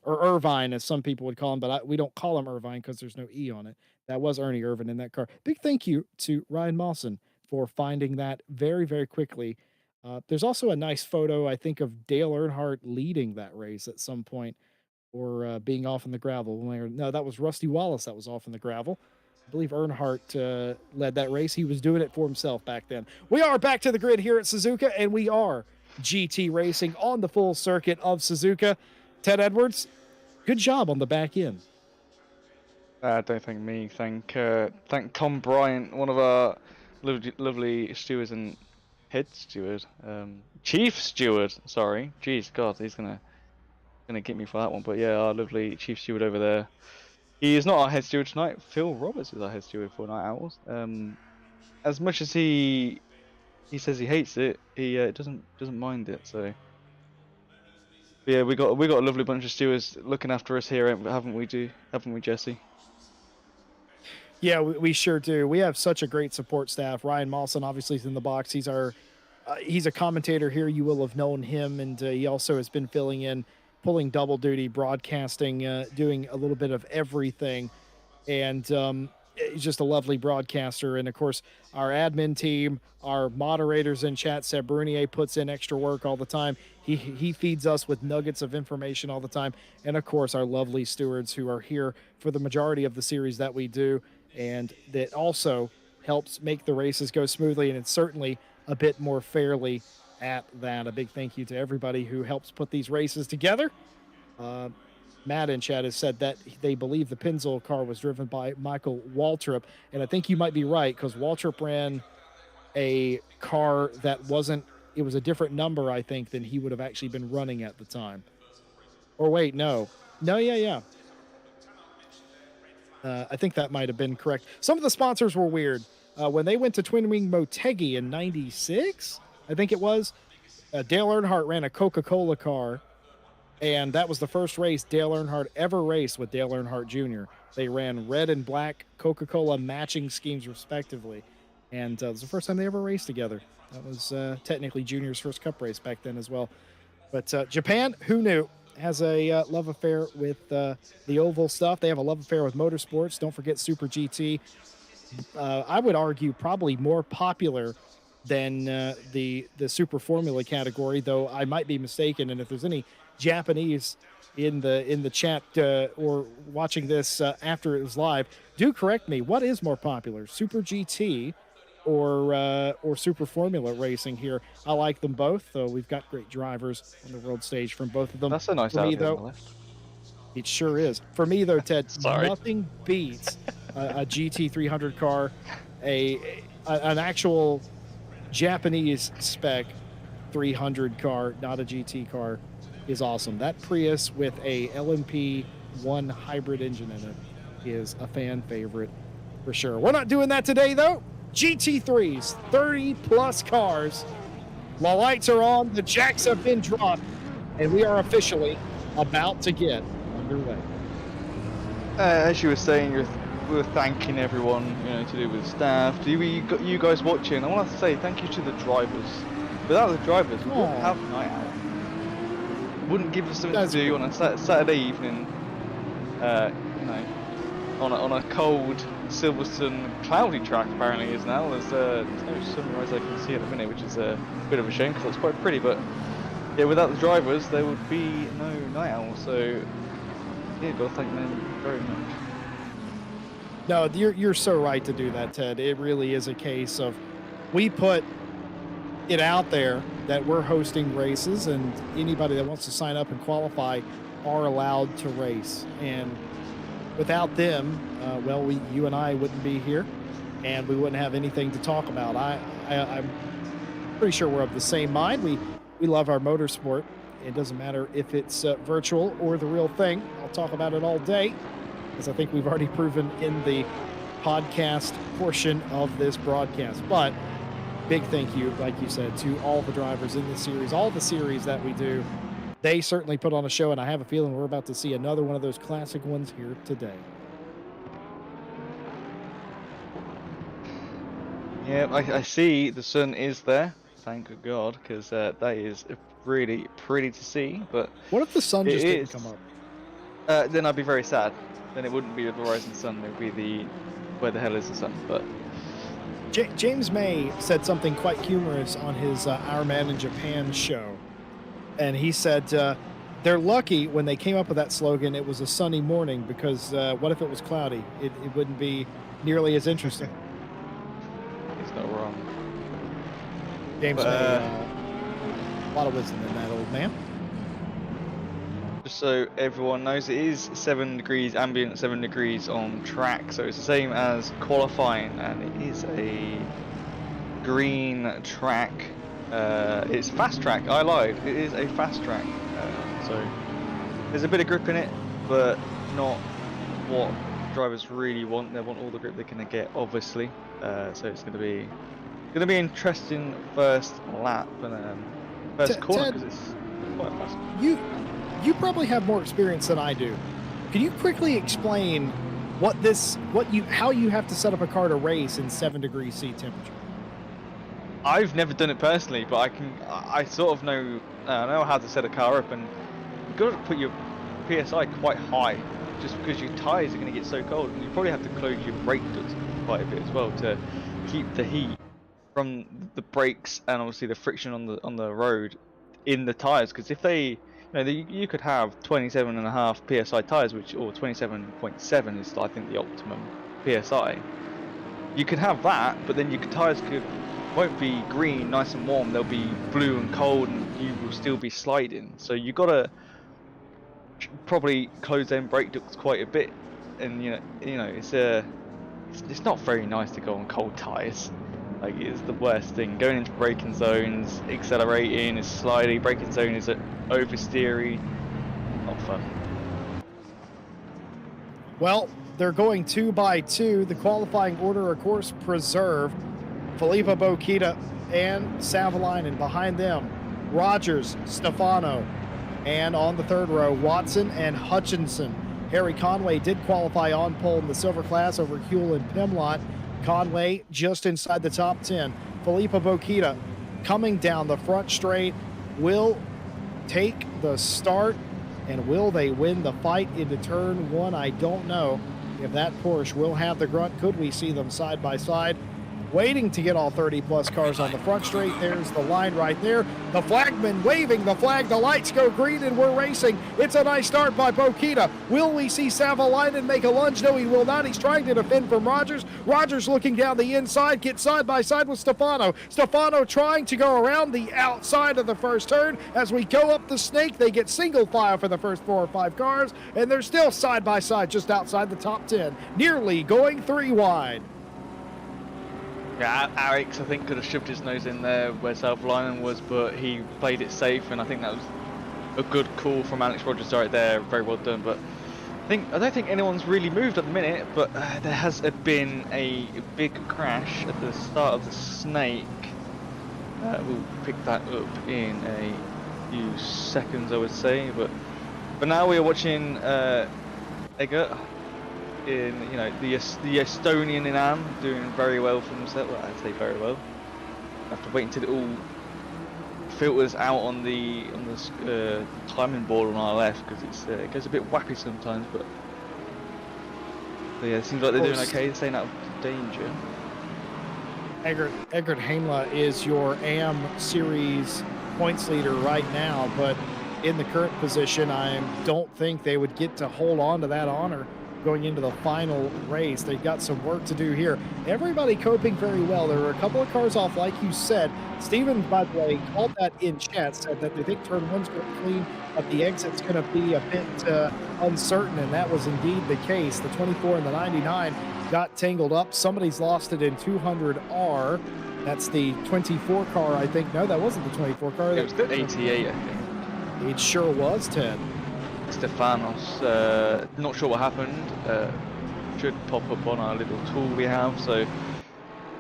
Speaker 1: or Irvine, as some people would call him, but we don't call him Irvine because there's no E on it. That was Ernie Irvan in that car. Big thank you to Ryan Mawson for finding that very, very quickly. There's also a nice photo, I think, of Dale Earnhardt leading that race at some point or being off in the gravel. No, that was Rusty Wallace that was off in the gravel. I believe Earnhardt led that race. He was doing it for himself back then. We are back to the grid here at Suzuka, and we are GT racing on the full circuit of Suzuka. Ted Edwards, good job on the back end.
Speaker 2: Don't thank me. Thank Tom Bryant, one of our lovely stewards and head steward, chief steward. Sorry, jeez, God, he's gonna get me for that one. But yeah, our lovely chief steward over there. He is not our head steward tonight. Phil Roberts is our head steward for Night Owls. As much as he says he hates it, he doesn't mind it. So yeah, we got a lovely bunch of stewards looking after us here, haven't we, Jesse?
Speaker 1: Yeah, we sure do. We have such a great support staff. Ryan Mawson obviously is in the box. He's a commentator here. You will have known him, and he also has been filling in, pulling double duty, broadcasting, doing a little bit of everything. And he's just a lovely broadcaster. And of course, our admin team, our moderators in chat, Seb Brunier puts in extra work all the time. He feeds us with nuggets of information all the time. And of course, our lovely stewards who are here for the majority of the series that we do, and that also helps make the races go smoothly. And it's certainly a bit more fairly at that. A big thank you to everybody who helps put these races together. Matt in chat has said that they believe the Pennzoil car was driven by Michael Waltrip. And I think you might be right, because Waltrip ran a car that wasn't, it was a different number, I think, than he would have actually been running at the time. Or wait, no. No, yeah. I think that might have been correct. Some of the sponsors were weird. When they went to Twin Wing Motegi in '96, I think it was, Dale Earnhardt ran a Coca-Cola car, and that was the first race Dale Earnhardt ever raced with Dale Earnhardt Jr. They ran red and black Coca-Cola matching schemes respectively, and it was the first time they ever raced together. That was technically Junior's first Cup race back then as well. But Japan, who knew, has a love affair with the oval stuff. They have a love affair with motorsports. Don't forget Super GT. I would argue probably more popular than the Super Formula category, though I might be mistaken. And if there's any Japanese in the chat or watching this after it was live, do correct me. What is more popular, Super GT or Super Formula racing here? I like them both, though. We've got great drivers on the world stage from both of them.
Speaker 2: That's a nice
Speaker 1: For me,
Speaker 2: Audi on the
Speaker 1: though,
Speaker 2: left.
Speaker 1: it sure is. For me, though, Ted,
Speaker 2: Sorry.
Speaker 1: nothing beats a GT 300 car, an actual Japanese spec 300 car, not a GT car, is awesome. That Prius with a LMP1 hybrid engine in it is a fan favorite for sure. We're not doing that today, though. GT3s, 30 plus cars. The lights are on, the jacks have been dropped, and we are officially about to get underway.
Speaker 2: As you were saying, we were thanking everyone, to do with staff, you guys watching. I want to say thank you to the drivers. Without the drivers, we wouldn't have night out. Wouldn't give us something to do on a Saturday evening. On a cold Silverstone cloudy track apparently is now. There's no sunrise I can see at the minute, which is a bit of a shame because it's quite pretty. But yeah, without the drivers, there would be no night owl. So yeah, got to thank them very much.
Speaker 1: No, you're so right to do that, Ted. It really is a case of we put it out there that we're hosting races, and anybody that wants to sign up and qualify are allowed to race. And without them, you and I wouldn't be here, and we wouldn't have anything to talk about. I'm pretty sure we're of the same mind. We love our motorsport. It doesn't matter if it's virtual or the real thing. I'll talk about it all day, as I think we've already proven in the podcast portion of this broadcast. But big thank you, like you said, to all the drivers in the series, all the series that we do. They certainly put on a show, and I have a feeling we're about to see another one of those classic ones here today.
Speaker 2: Yeah, I see the sun is there. Thank God, because that is really pretty to see. But
Speaker 1: what if the sun just didn't come up?
Speaker 2: Then I'd be very sad. Then it wouldn't be the rising sun. It would be where the hell is the sun? But
Speaker 1: James May said something quite humorous on his Our Man in Japan show. And he said they're lucky when they came up with that slogan, it was a sunny morning, because what if it was cloudy? It wouldn't be nearly as interesting.
Speaker 2: He's not wrong.
Speaker 1: James May, a lot of wisdom in that old man.
Speaker 2: Just so everyone knows, it is 7 degrees ambient, 7 degrees on track, so it's the same as qualifying, and it is a green track. It's fast track. I lied. It is a fast track. So there's a bit of grip in it, but not what drivers really want. They want all the grip they can get, obviously. So it's going to be interesting first lap and first corner, because it's quite fast.
Speaker 1: You probably have more experience than I do. Can you quickly explain how you have to set up a car to race in 7 degrees C temperature?
Speaker 2: I've never done it personally, but I sort of know how to set a car up, and you've got to put your PSI quite high, just because your tyres are going to get so cold, and you probably have to close your brake ducts quite a bit as well to keep the heat from the brakes and obviously the friction on the road in the tyres, because if they you could have 27.5 psi tyres, or 27.7 is I think the optimum psi. You could have that, but then your tyres won't be green, nice and warm. They'll be blue and cold, and you will still be sliding. So you gotta probably close them brake ducts quite a bit, and it's not very nice to go on cold tyres. Like, it's the worst thing. Going into braking zones, accelerating is slidey. Braking zone is oversteery. Not fun.
Speaker 1: Well, they're going 2 by 2. The qualifying order, of course, preserved. Filippo Bokita and Savalainen behind them. Rogers, Stefano, and on the third row, Watson and Hutchinson. Harry Conway did qualify on pole in the silver class over Huell and Pimlott. Conway just inside the top 10. Filippo Bokita coming down the front straight will take the start, and will they win the fight into turn 1? I don't know if that Porsche will have the grunt. Could we see them side by side, waiting to get all 30-plus cars on the front straight? There's the line right there. The flagman waving the flag. The lights go green, and we're racing. It's a nice start by Bokita. Will we see Savalainen make a lunge? No, he will not. He's trying to defend from Rogers. Rogers looking down the inside, gets side by side with Stefano. Stefano trying to go around the outside of the first turn. As we go up the snake, they get single file for the first 4 or 5 cars, and they're still side by side just outside the top 10, nearly going 3 wide.
Speaker 2: Yeah, Alex, I think, could have shoved his nose in there where Savalainen was, but he played it safe, and I think that was a good call from Alex Rogers right there. Very well done. But I don't think anyone's really moved at the minute, but there has been a big crash at the start of the snake. We'll pick that up in a few seconds, I would say. But now we are watching Eggert in, you know, the Estonian in Am doing very well for himself. Well, I'd say very well. I have to wait until it all filters out on the timing board on our left, because it goes a bit wappy sometimes. But yeah, it seems like they're doing okay. They're staying out of danger.
Speaker 1: Eggert Heimla is your AM series points leader right now, but in the current position, I don't think they would get to hold on to that honor going into the final race. They've got some work to do here. Everybody coping very well. There were a couple of cars off, like you said. Steven, by the way, called that in chat, said that they think turn 1's going to be clean, but the exit's going to be a bit uncertain, and that was indeed the case. The 24 and the 99 got tangled up. Somebody's lost it in 200R. That's the 24 car, I think. No, that wasn't the 24 car.
Speaker 2: It was the 88, I think.
Speaker 1: It sure was, Ted.
Speaker 2: Stefanos, not sure what happened. Should pop up on our little tool we have, so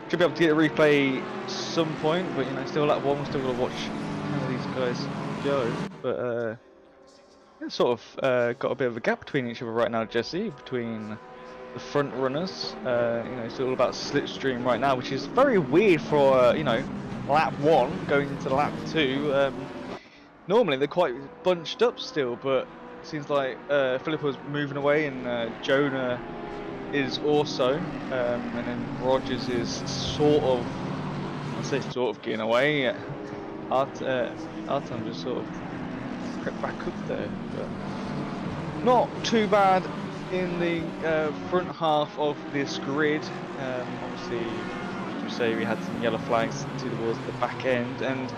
Speaker 2: should be able to get a replay some point. But you know, still at one, we're still gonna watch how these guys go. But it's sort of got a bit of a gap between each other right now, Jesse, between the front runners. You know, it's all about slipstream right now, which is very weird for you know, lap 1 going into lap 2. Normally they're quite bunched up still, but it seems like Filippo's moving away, and Jonah is also, and then Rogers is sort of, I say sort of getting away. Artem just sort of crept back up there, but not too bad in the front half of this grid. Obviously, as you say, we had some yellow flags towards the back end, and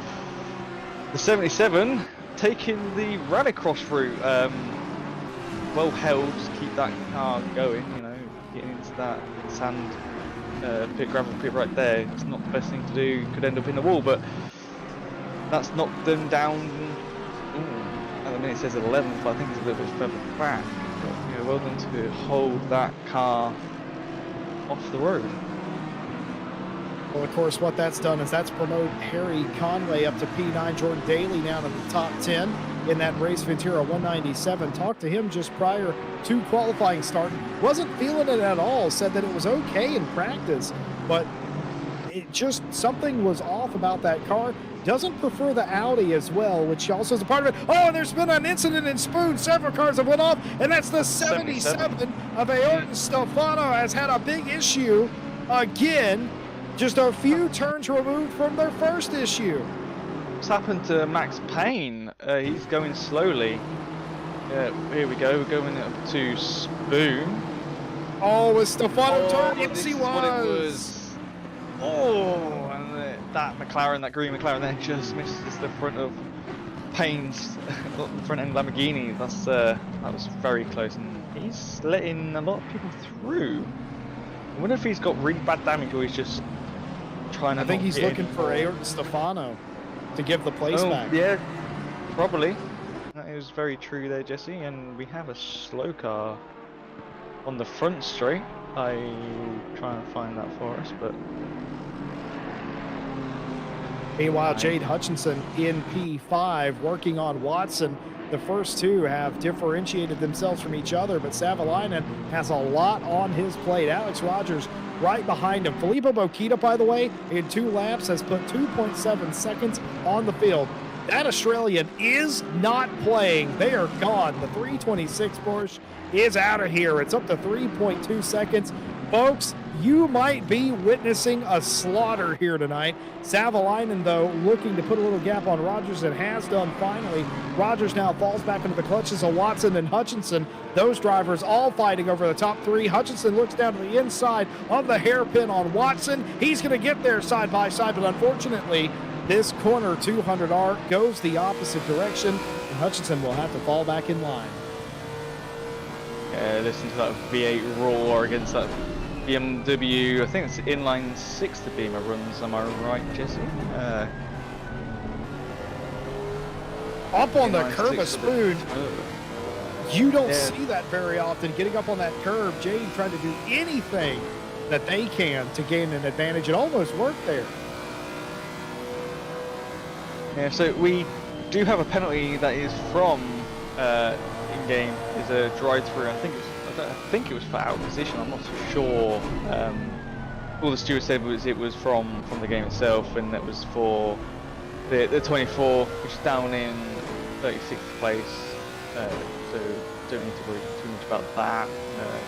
Speaker 2: the 77 taking the rallycross route, well held to keep that car going. You know, getting into that sand pit, gravel pit right there. It's not the best thing to do. Could end up in the wall, but that's knocked them down. At the minute it says 11th, but I think it's a little bit further back. But, you know, well done to hold that car off the road.
Speaker 1: Well, of course, what that's done is that's promoted Harry Conway up to P9. Jordan Daly now to the top 10 in that race Ventura 197. Talked to him just prior to qualifying start. Wasn't feeling it at all. Said that it was okay in practice, but it just, something was off about that car. Doesn't prefer the Audi as well, which also is a part of it. Oh, and there's been an incident in Spoon. Several cars have went off, and that's the 77 of Aorton Stefano has had a big issue again. Just a few turns removed from their first issue.
Speaker 2: What's happened to Max Payne? He's going slowly. Here we go. We're going up to Spoon.
Speaker 1: Oh, was Stefano turned? Yes,
Speaker 2: this
Speaker 1: he
Speaker 2: is what it
Speaker 1: was.
Speaker 2: Oh, and that McLaren, that green McLaren there just misses the front of Payne's front end Lamborghini. That was very close, and he's letting a lot of people through. I wonder if he's got really bad damage, or he's just trying to.
Speaker 1: I think he's looking for Ayrton Stefano to give the place back.
Speaker 2: Yeah, probably. That is very true there, Jesse. And we have a slow car on the front straight. I'll try and find that for us, but
Speaker 1: Meanwhile,
Speaker 2: Right.
Speaker 1: Jade Hutchinson in P5 working on Watson. The first two have differentiated themselves from each other, but Savalainen has a lot on his plate. Alex Rogers right behind him. Filippo Bokita, by the way, in 2 laps has put 2.7 seconds on the field. That Australian is not playing. They are gone. The 326 Porsche is out of here. It's up to 3.2 seconds. Folks, you might be witnessing a slaughter here tonight. Savalainen, though, looking to put a little gap on Rogers and has done finally. Rogers now falls back into the clutches of Watson and Hutchinson. Those drivers all fighting over the top 3. Hutchinson looks down to the inside of the hairpin on Watson. He's going to get there side by side, but unfortunately, this corner 200R goes the opposite direction, and Hutchinson will have to fall back in line.
Speaker 2: Yeah, listen to that V8 roar against that BMW. I think it's inline 6 the Beamer runs. Am I right, Jesse?
Speaker 1: Up on the
Speaker 2: Inline
Speaker 1: curb of
Speaker 2: 6
Speaker 1: Spoon. You don't
Speaker 2: Yeah.
Speaker 1: see that very often. Getting up on that curb, Jade trying to do anything that they can to gain an advantage. It almost worked there.
Speaker 2: Yeah, so we do have a penalty that is from in-game. Is a drive-through. I think it was for out of position. I'm not so sure. All the stewards said it was from the game itself, and that was for the 24, which is down in 36th place. So don't need to worry too much about that.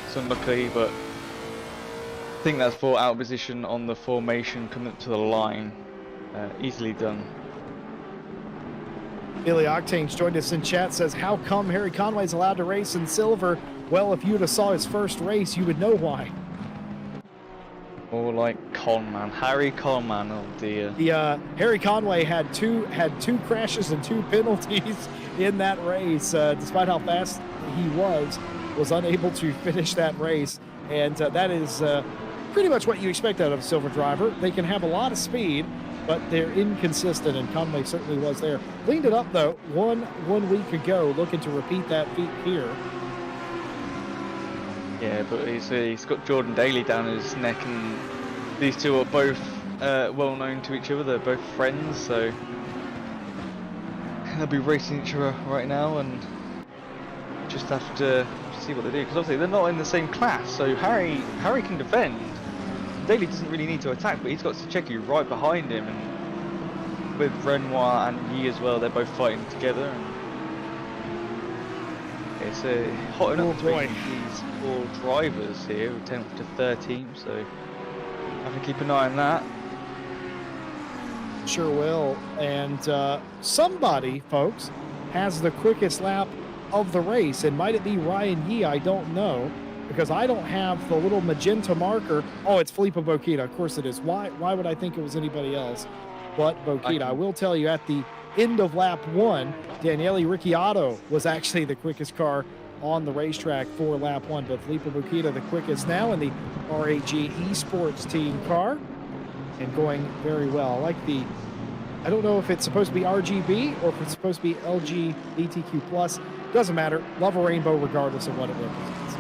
Speaker 2: It's unlucky, but I think that's for out of position on the formation coming up to the line. Easily done.
Speaker 1: Billy Octane's joined us in chat, says, how come Harry Conway's allowed to race in silver? Well, if you'd have saw his first race, you would know why.
Speaker 2: More like Conman, Harry Conman. Oh dear.
Speaker 1: The Harry Conway had two crashes and 2 penalties in that race. Despite how fast he was unable to finish that race, and that is pretty much what you expect out of a silver driver. They can have a lot of speed, but they're inconsistent, and Conway certainly was there. Cleaned it up though one week ago, looking to repeat that feat here.
Speaker 2: Yeah, but he's got Jordan Daly down his neck, and these two are both well known to each other. They're both friends, so they'll be racing each other right now, and just have to see what they do, because obviously they're not in the same class. So Harry can defend. Daly doesn't really need to attack, but he's got Suzuka right behind him, and with Renoir and Yi as well, they're both fighting together. And it's hot enough between these 4 drivers here, 10 to 13, so have to keep an eye on that.
Speaker 1: Sure will. And somebody, folks, has the quickest lap of the race. And might it be Ryan Yi? I don't know, because I don't have the little magenta marker. Oh, it's Filippo Bokita. Of course it is. Why would I think it was anybody else but Bokita? I will tell you, at the end of lap 1, Daniele Ricciotto was actually the quickest car on the racetrack for lap 1, but Filippo Bokita the quickest now in the RAG Esports team car, and going very well. I like I don't know if it's supposed to be RGB or if it's supposed to be LGBTQ+. Doesn't matter. Love a rainbow regardless of what it represents.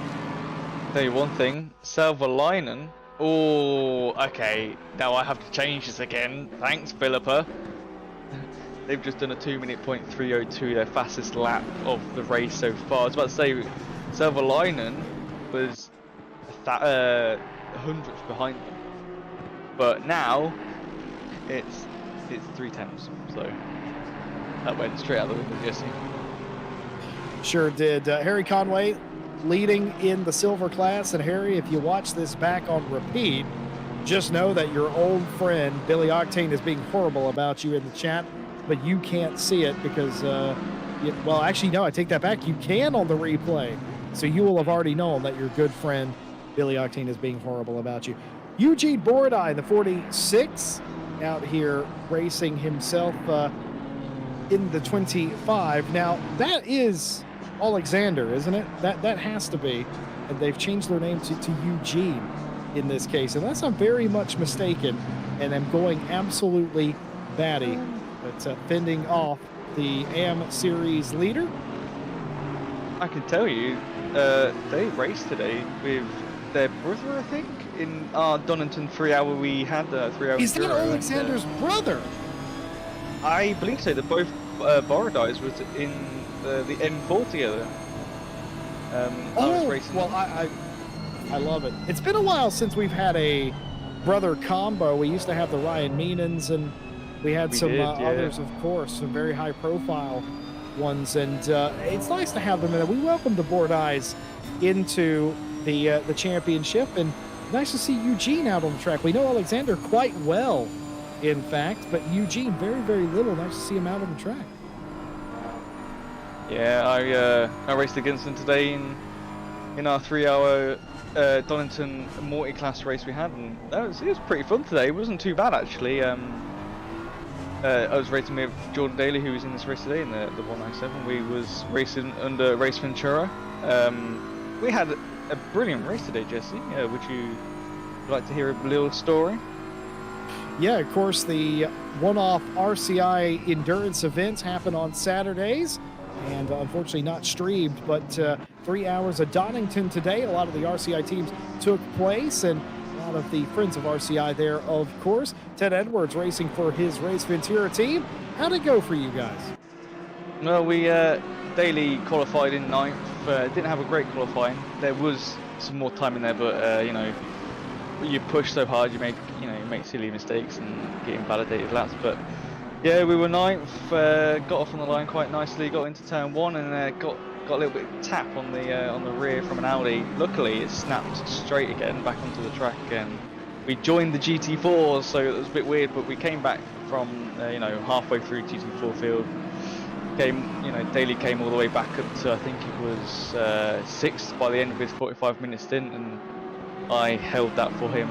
Speaker 2: Tell you one thing, Savalainen. Oh, okay. Now I have to change this again. Thanks, Philippa. They've just done a 2-minute .302, their fastest lap of the race so far. I was about to say, Savalainen was 100th behind them, but now it's 3/10, so that went straight out the window, Jesse.
Speaker 1: Sure did. Harry Conway leading in the silver class, and Harry, if you watch this back on repeat, just know that your old friend Billy Octane is being horrible about you in the chat, but you can't see it because, well, actually, no, I take that back. You can on the replay, so you will have already known that your good friend Billy Octane is being horrible about you. Eugene Borodai, the 46, out here racing himself in the 25. Now, that is Alexander, isn't it? That has to be. And they've changed their name to Eugene in this case, unless I'm very much mistaken and I'm going absolutely batty. But fending off the AM Series leader.
Speaker 2: I can tell you, they raced today with their brother, I think, in our Donington 3-hour. We had 3-hour
Speaker 1: Is that
Speaker 2: enduro,
Speaker 1: Alexander's brother?
Speaker 2: I believe so. They're both Borodais was in the M4 together. I was racing.
Speaker 1: Well, I love it. It's been a while since we've had a brother combo. We used to have the Ryan Meenans, and we had
Speaker 2: We
Speaker 1: some
Speaker 2: did, yeah.
Speaker 1: others, of course, some very high profile ones. And it's nice to have them in it. We welcome the Borodais into the championship, and nice to see Eugene out on the track. We know Alexander quite well, in fact, but Eugene very, very little. Nice to see him out on the track.
Speaker 2: Yeah, I raced against them today in our 3-hour Donington multi-class race we had, and it was pretty fun today. It wasn't too bad actually. I was racing with Jordan Daly, who was in this race today in the 197. We was racing under Race Ventura. We had a brilliant race today, Jesse. Would you like to hear a little story?
Speaker 1: Yeah, of course, the one-off RCI endurance events happen on Saturdays, and unfortunately not streamed, but 3 hours of Donington today. A lot of the RCI teams took place, and a lot of the friends of RCI there, of course. Ted Edwards racing for his Race Ventura team. How'd it go for you guys?
Speaker 2: Well, we Daly qualified in 9th. Didn't have a great qualifying. There was some more time in there, but you know, you push so hard, you make silly mistakes and get invalidated laps. But yeah, we were 9th. Got off on the line quite nicely. Got into turn 1 and got a little bit of tap on the rear from an Audi. Luckily, it snapped straight again back onto the track, and we joined the GT4, so it was a bit weird. But we came back from halfway through GT4 field. Daly came all the way back up to, I think it was 6th by the end of his 45-minute stint, and I held that for him,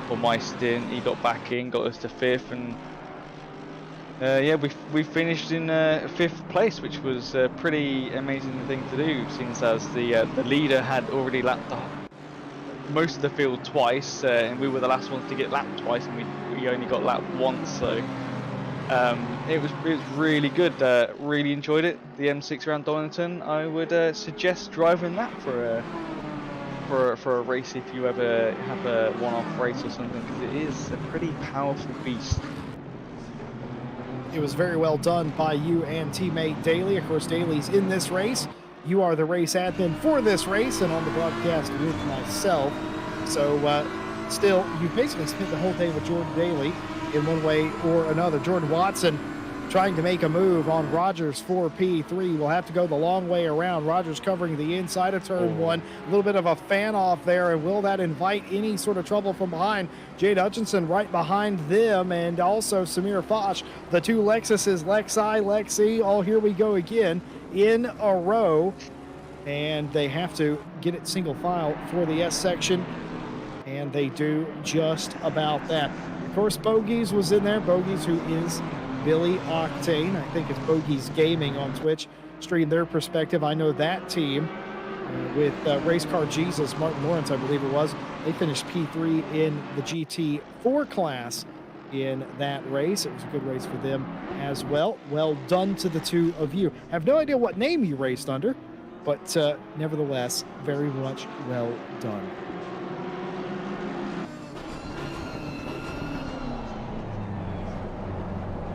Speaker 2: for my stint. He got back in, got us to 5th, and yeah, we finished in 5th place, which was a pretty amazing thing to do, since as the leader had already lapped most of the field twice, and we were the last ones to get lapped twice, and we only got lapped once, so it was really good. Really enjoyed it. The M6 around Donington. I would suggest driving that for a race if you ever have a one-off race or something, because it is a pretty powerful beast.
Speaker 1: It was very well done by you and teammate Daly. Of course, Daly's in this race. You are the race admin for this race and on the broadcast with myself. So still, you basically spent the whole day with Jordan Daly in one way or another. Jordan Watson trying to make a move on Rogers 4P3. Will have to go the long way around. Rogers covering the inside of turn 1. A little bit of a fan off there, and will that invite any sort of trouble from behind? Jade Hutchinson right behind them, and also Samir Foch. The two Lexuses, Lexi, all here we go again in a row, and they have to get it single file for the S section, and they do just about that. Of course, Bogies was in there. Bogies, who is Billy Octane. I think it's Bogies Gaming on Twitch. Stream their perspective. I know that team with Race Car Jesus, Martin Lawrence, I believe it was. They finished P3 in the GT4 class in that race. It was a good race for them as well. Well done to the two of you. I have no idea what name you raced under, but nevertheless, very much well done.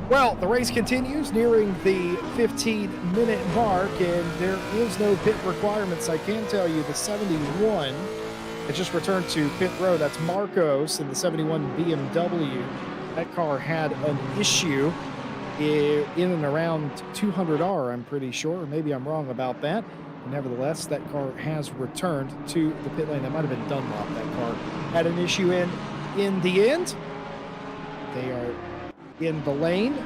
Speaker 1: Well, the race continues, nearing the 15-minute mark, and there is no pit requirements. I can tell you the 71 that just returned to pit road, that's Marcos in the 71 BMW. That car had an issue in and around 200R, I'm pretty sure. Maybe I'm wrong about that. But nevertheless, that car has returned to the pit lane. That might have been Dunlop. That car had an issue in the end. They are in the lane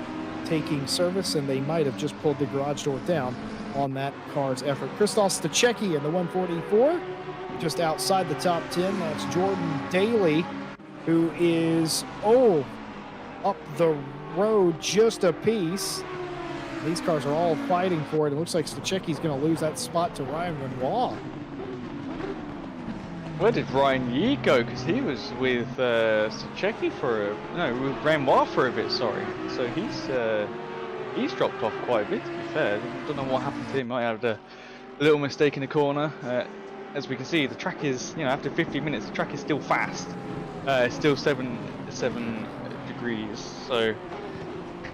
Speaker 1: taking service, and they might have just pulled the garage door down on that car's effort. Christos Stachecki in the 144, just outside the top 10. That's Jordan Daly, who is up the road just a piece. These cars are all fighting for it. It looks like Stachecki's going to lose that spot to Ryan Renoir.
Speaker 2: Where did Ryan Yee go? Because he was with with Renoir for a bit, sorry. So he's dropped off quite a bit, to be fair. I don't know what happened to him. Might have had a little mistake in the corner. As we can see, the track is, after 50 minutes, the track is still fast. It's still 7 degrees, so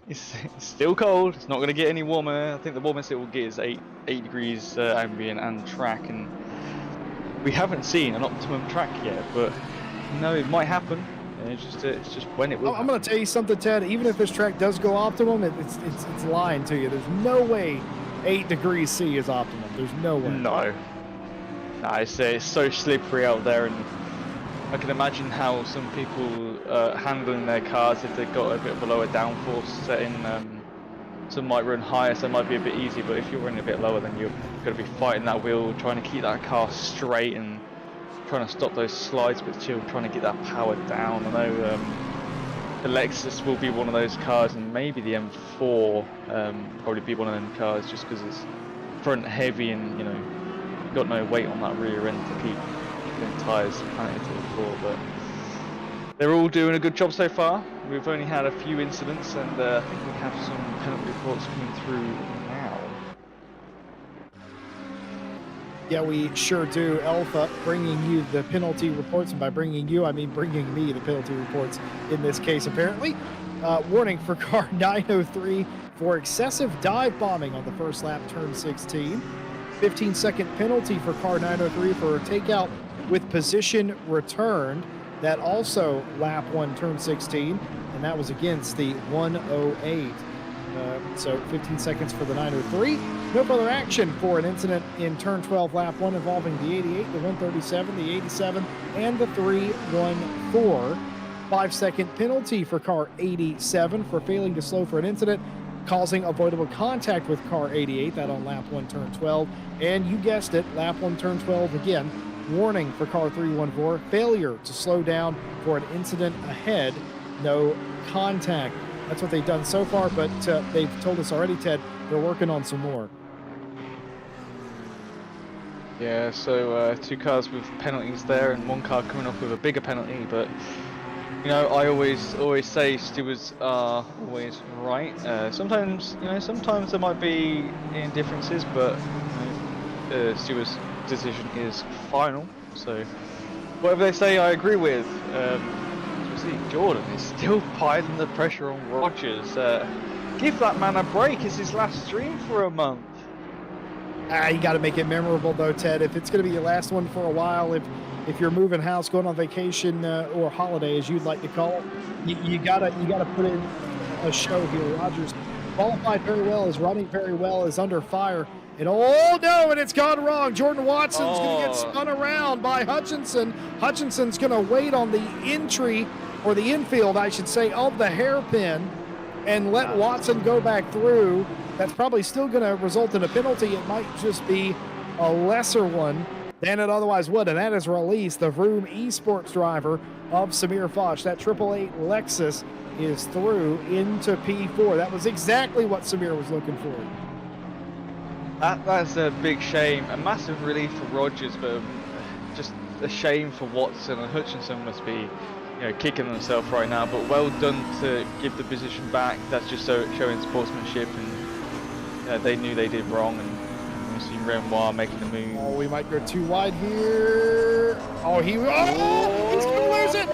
Speaker 2: it's still cold. It's not going to get any warmer. I think the warmest it will get is 8 degrees ambient and track, and we haven't seen an optimum track yet, but it might happen. It's just when it will.
Speaker 1: I'm going to tell you something, Ted. Even if this track does go optimum, it's lying to you. There's no way 8 degrees C is optimum. There's no way.
Speaker 2: No, it's so slippery out there, and I can imagine how some people handling their cars if they've got a bit of a lower downforce setting. Some might run higher, so it might be a bit easy, but if you're running a bit lower, then you're going to be fighting that wheel, trying to keep that car straight and trying to stop those slides, but still trying to get that power down. I know the Lexus will be one of those cars, and maybe the M4 probably be one of them cars, just because it's front heavy and you've got no weight on that rear end to keep the tyres planted to the floor. But they're all doing a good job so far. We've only had a few incidents, and I think we have some penalty reports coming through now.
Speaker 1: Yeah, we sure do. Alpha bringing you the penalty reports, and by bringing you, I mean bringing me the penalty reports in this case, apparently. Warning for car 903 for excessive dive bombing on the first lap, turn 16. 15-second penalty for car 903 for a takeout with position returned. That also lap 1, turn 16, and that was against the 108. So 15 seconds for the 903. No further action for an incident in turn 12, lap 1, involving the 88, the 137, the 87, and the 314. 5-second penalty for car 87 for failing to slow for an incident causing avoidable contact with car 88, that on lap 1, turn 12. And you guessed it, lap 1, turn 12 again. Warning for car 314, failure to slow down for an incident ahead, no contact. That's what they've done so far, but they've told us already, Ted, they're working on some more.
Speaker 2: Yeah, so 2 cars with penalties there, and 1 car coming up with a bigger penalty. But I always say stewards are always right. Sometimes there might be indifferences, but stewards' decision is final. So whatever they say, I agree with. See, Jordan is still piling the pressure on Rogers. Give that man a break. It's his last stream for a month.
Speaker 1: You got to make it memorable, though, Ted. If it's going to be your last one for a while, if you're moving house, going on vacation, or holiday, as you'd like to call it, you gotta put in a show here. Rogers qualified very well, is running very well, is under fire. And oh no, and it's gone wrong. Jordan Watson's going to get spun around by Hutchinson. Hutchinson's going to wait on the entry, or the infield, I should say, of the hairpin and let Watson go back through. That's probably still going to result in a penalty. It might just be a lesser one than it otherwise would, and that is released. The Vroom Esports driver of Samir Foch, that 888 Lexus, is through into P4. That was exactly what Samir was looking for.
Speaker 2: That's a big shame. A massive relief for Rogers, but just a shame for Watson. And Hutchinson must be, kicking himself right now. But well done to give the position back. That's just showing sportsmanship, and they knew they did wrong. And you see Renoir making the move.
Speaker 1: Oh, we might go too wide here. He's gonna lose it.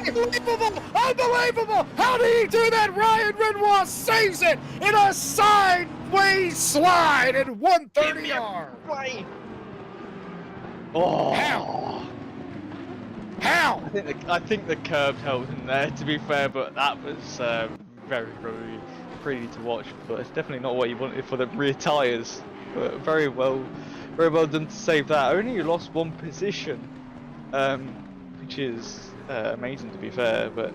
Speaker 1: Unbelievable! Unbelievable! How did he do that? Ryan Renoir saves it in a sideways slide at 130R.
Speaker 2: Oh!
Speaker 1: How?
Speaker 2: I think the curb helped him there, to be fair, but that was very, very pretty to watch. But it's definitely not what you wanted for the rear tyres. But very well done to save that. Only lost 1 position, which is amazing, to be fair. But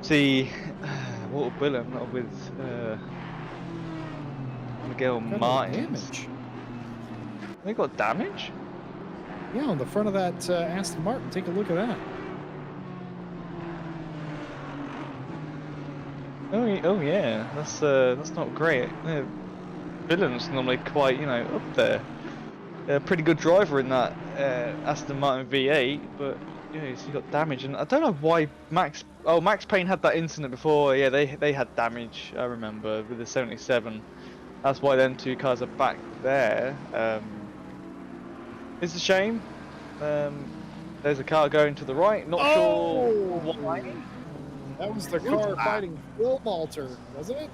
Speaker 2: see, Walter Bullen with Miguel Martins. They got damage?
Speaker 1: Yeah, on the front of that Aston Martin. Take a look at that.
Speaker 2: Oh yeah, that's not great. Bullen's normally quite up there. Pretty good driver in that Aston Martin V8, but Yeah, he got damage, and I don't know why Max. Oh, Max Payne had that incident before. Yeah, they had damage. I remember with the 77. That's why them two cars are back there. It's a shame. There's a car going to the right. Not sure why.
Speaker 1: That was the car fighting Phil Malter, wasn't it?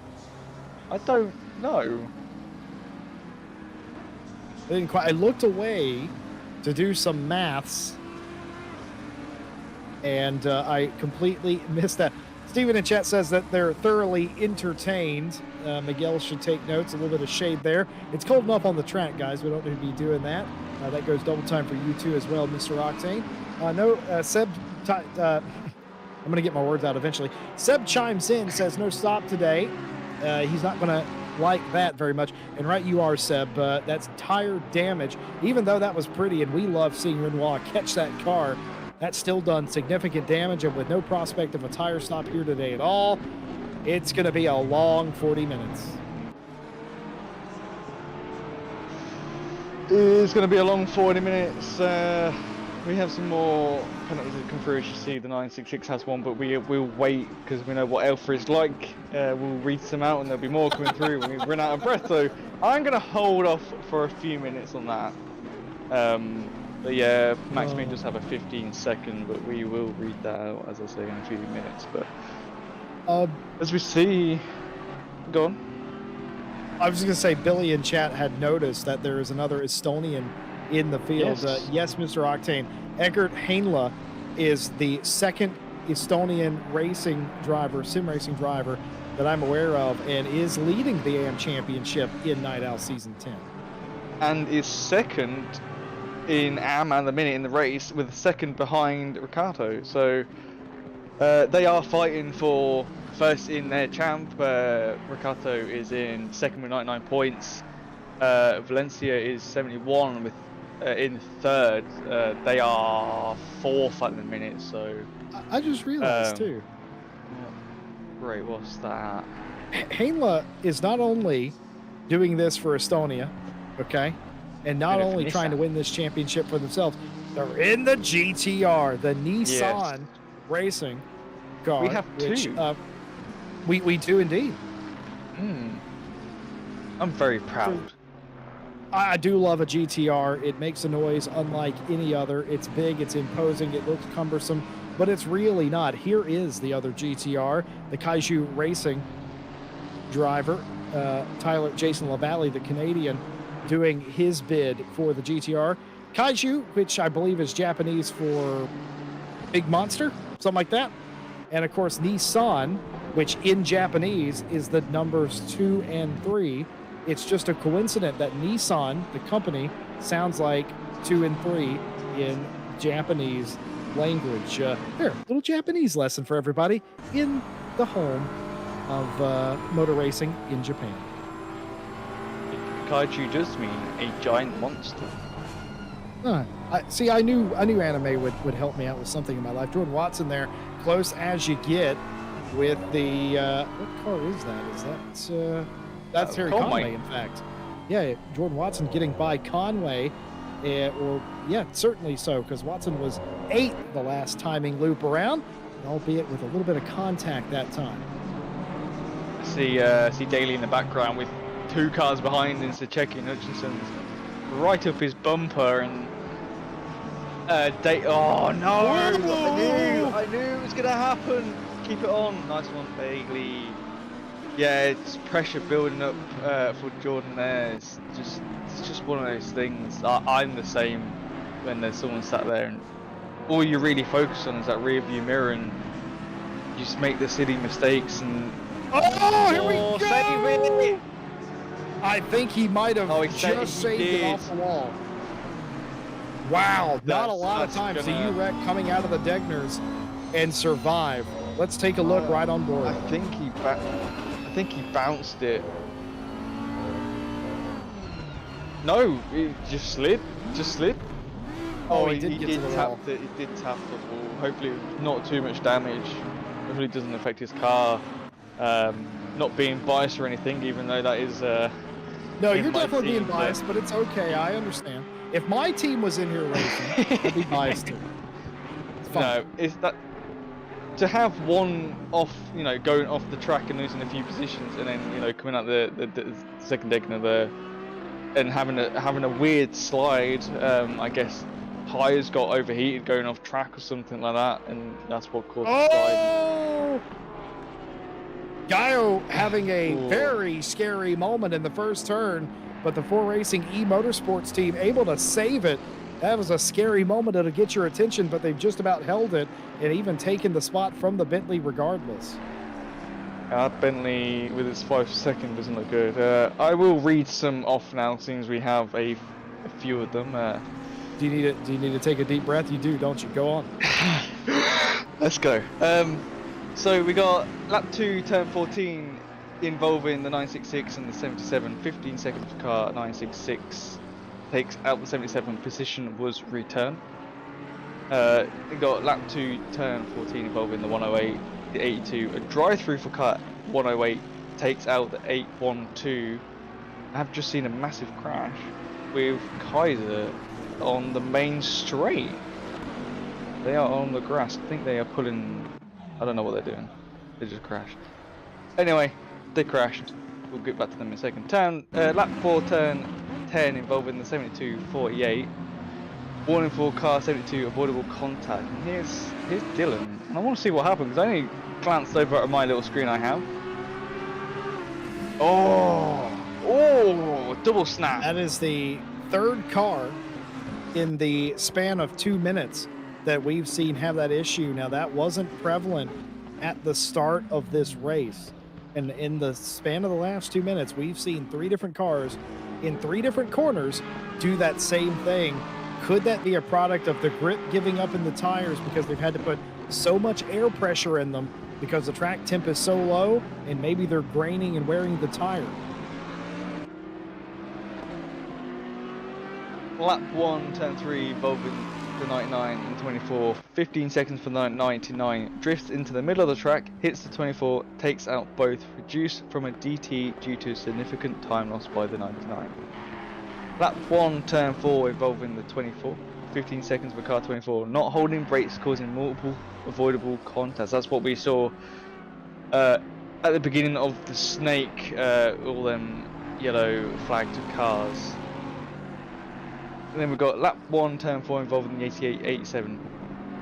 Speaker 2: I don't know.
Speaker 1: I didn't quite. I looked away to do some maths, and I completely missed that. Steven in chat says that they're thoroughly entertained. Miguel should take notes. A little bit of shade there. It's cold enough on the track, guys. We don't need to be doing that. That goes double time for you too as well, Mr. Octane. Seb. I'm going to get my words out eventually. Seb chimes in, says no stop today. He's not going to like that very much. And right you are, Seb. That's tire damage. Even though that was pretty and we love seeing Renoir catch that car, that's still done significant damage, and with no prospect of a tire stop here today at all, it's going to be a long 40 minutes.
Speaker 2: It's going to be a long 40 minutes. We have some more penalties that come through. As you see, the 966 has one, but we'll wait because we know what Alpha is like. We'll read some out, and there'll be more coming through when we run out of breath. So I'm going to hold off for a few minutes on that. But yeah, Max may just have a 15-second, but we will read that out, as I say, in a few minutes. But as we see, go on.
Speaker 1: I was just going to say, Billy in chat had noticed that there is another Estonian in the field. Yes, Mr. Octane. Egert Heinle is the second Estonian sim racing driver that I'm aware of, and is leading the AM Championship in Night Owl Season 10.
Speaker 2: And is second in AM at the minute in the race, with second behind Ricciardo. So they are fighting for first in their champ. Ricciardo is in second with 99 points. Valencia is 71 with in third. They are fourth at the minute. So
Speaker 1: I just realized too.
Speaker 2: Great, what's that?
Speaker 1: Heinle is not only doing this for Estonia, okay, and not only trying to win this championship for themselves, they're in the GTR, the Nissan racing car.
Speaker 2: We have two.
Speaker 1: We do indeed.
Speaker 2: I'm very proud.
Speaker 1: I do love a GTR. It makes a noise unlike any other. It's big, it's imposing, it looks cumbersome, but it's really not. Here is the other GTR, the Kaiju Racing driver, Jason LaValle, the Canadian, doing his bid for the GTR. Kaiju, which I believe is Japanese for big monster, something like that. And of course, Nissan, which in Japanese is the numbers 2 and 3. It's just a coincidence that Nissan, the company, sounds like 2 and 3 in Japanese language. There, little Japanese lesson for everybody in the home of motor racing in Japan.
Speaker 2: Kaiju does mean a giant monster.
Speaker 1: I knew anime would help me out with something in my life. Jordan Watson there, close as you get with the what car is that? That's Terry Conway, in fact. Yeah, Jordan Watson getting by Conway, certainly so, because Watson was 8th the last timing loop around, albeit with a little bit of contact that time.
Speaker 2: See Daly in the background with 2 cars behind him, so checking Hutchinson's right up his bumper, and oh no! I knew it was gonna happen. Keep it on. Nice one, Bagley. Yeah, it's pressure building up for Jordan there. It's just one of those things. I'm the same when there's someone sat there, and all you really focus on is that rear view mirror, and you just make the silly mistakes. And
Speaker 1: here we go! Save it! I think he might have just saved it off the wall. Wow, not a lot of time. So you wreck coming out of the Degners and survive. Let's take a look right on board.
Speaker 2: I think he bounced it. No, it just slid.
Speaker 1: Oh, he did
Speaker 2: tap it. He did tap the wall. Hopefully, not too much damage. Hopefully, it doesn't affect his car. Not being biased or anything, even though that is.
Speaker 1: No, you're definitely being biased, but it's okay. I understand. If my team was in here racing, I'd be biased too. fun.
Speaker 2: is that to have one off, going off the track and losing a few positions, and then coming out the second deck and having a weird slide. I guess tires got overheated going off track or something like that, and that's what caused the slide.
Speaker 1: Oh! Gaio having a
Speaker 2: Ooh.
Speaker 1: very scary moment in the first turn, but the 4Racing Motorsports team able to save it. That was a scary moment that'll get your attention, but they've just about held it and even taken the spot from the Bentley regardless.
Speaker 2: Bentley with its 5 second doesn't look good. I will read some off now, since we have a few of them.
Speaker 1: Do you need to take a deep breath? You do, don't you? Go on.
Speaker 2: Let's go. So we got lap 2, turn 14, involving the 966 and the 77. 15 seconds per car. 966 takes out the 77. Position was returned. We got lap 2, turn 14, involving the 108, the 82. A drive-through for car 108 takes out the 812. I've just seen a massive crash with Kaiser on the main straight. They are on the grass. I think they are pulling. I don't know what they're doing. They just crashed. Anyway, they crashed. We'll get back to them in a second. Lap 4, turn 10, involving the 72-48. Warning for car 72, avoidable contact. And here's Dylan. And I want to see what happened, because I only glanced over at my little screen I have. Oh, double snap.
Speaker 1: That is the third car in the span of 2 minutes that we've seen have that issue. Now, that wasn't prevalent at the start of this race. And in the span of the last 2 minutes, we've seen 3 different cars in 3 different corners do that same thing. Could that be a product of the grip giving up in the tires because they've had to put so much air pressure in them because the track temp is so low, and maybe they're graining and wearing the tire?
Speaker 2: Lap 1, turn 3, involving the 99 and 24. 15 seconds for the 99. Drifts into the middle of the track, hits the 24, takes out both. Reduced from a DT due to significant time loss by the 99. Lap 1, turn 4, involving the 24. 15 seconds for car 24. Not holding brakes, causing multiple avoidable contacts. That's what we saw at the beginning of the snake, all them yellow flagged cars. And then we've got lap 1, turn 4, involving the 88, 87.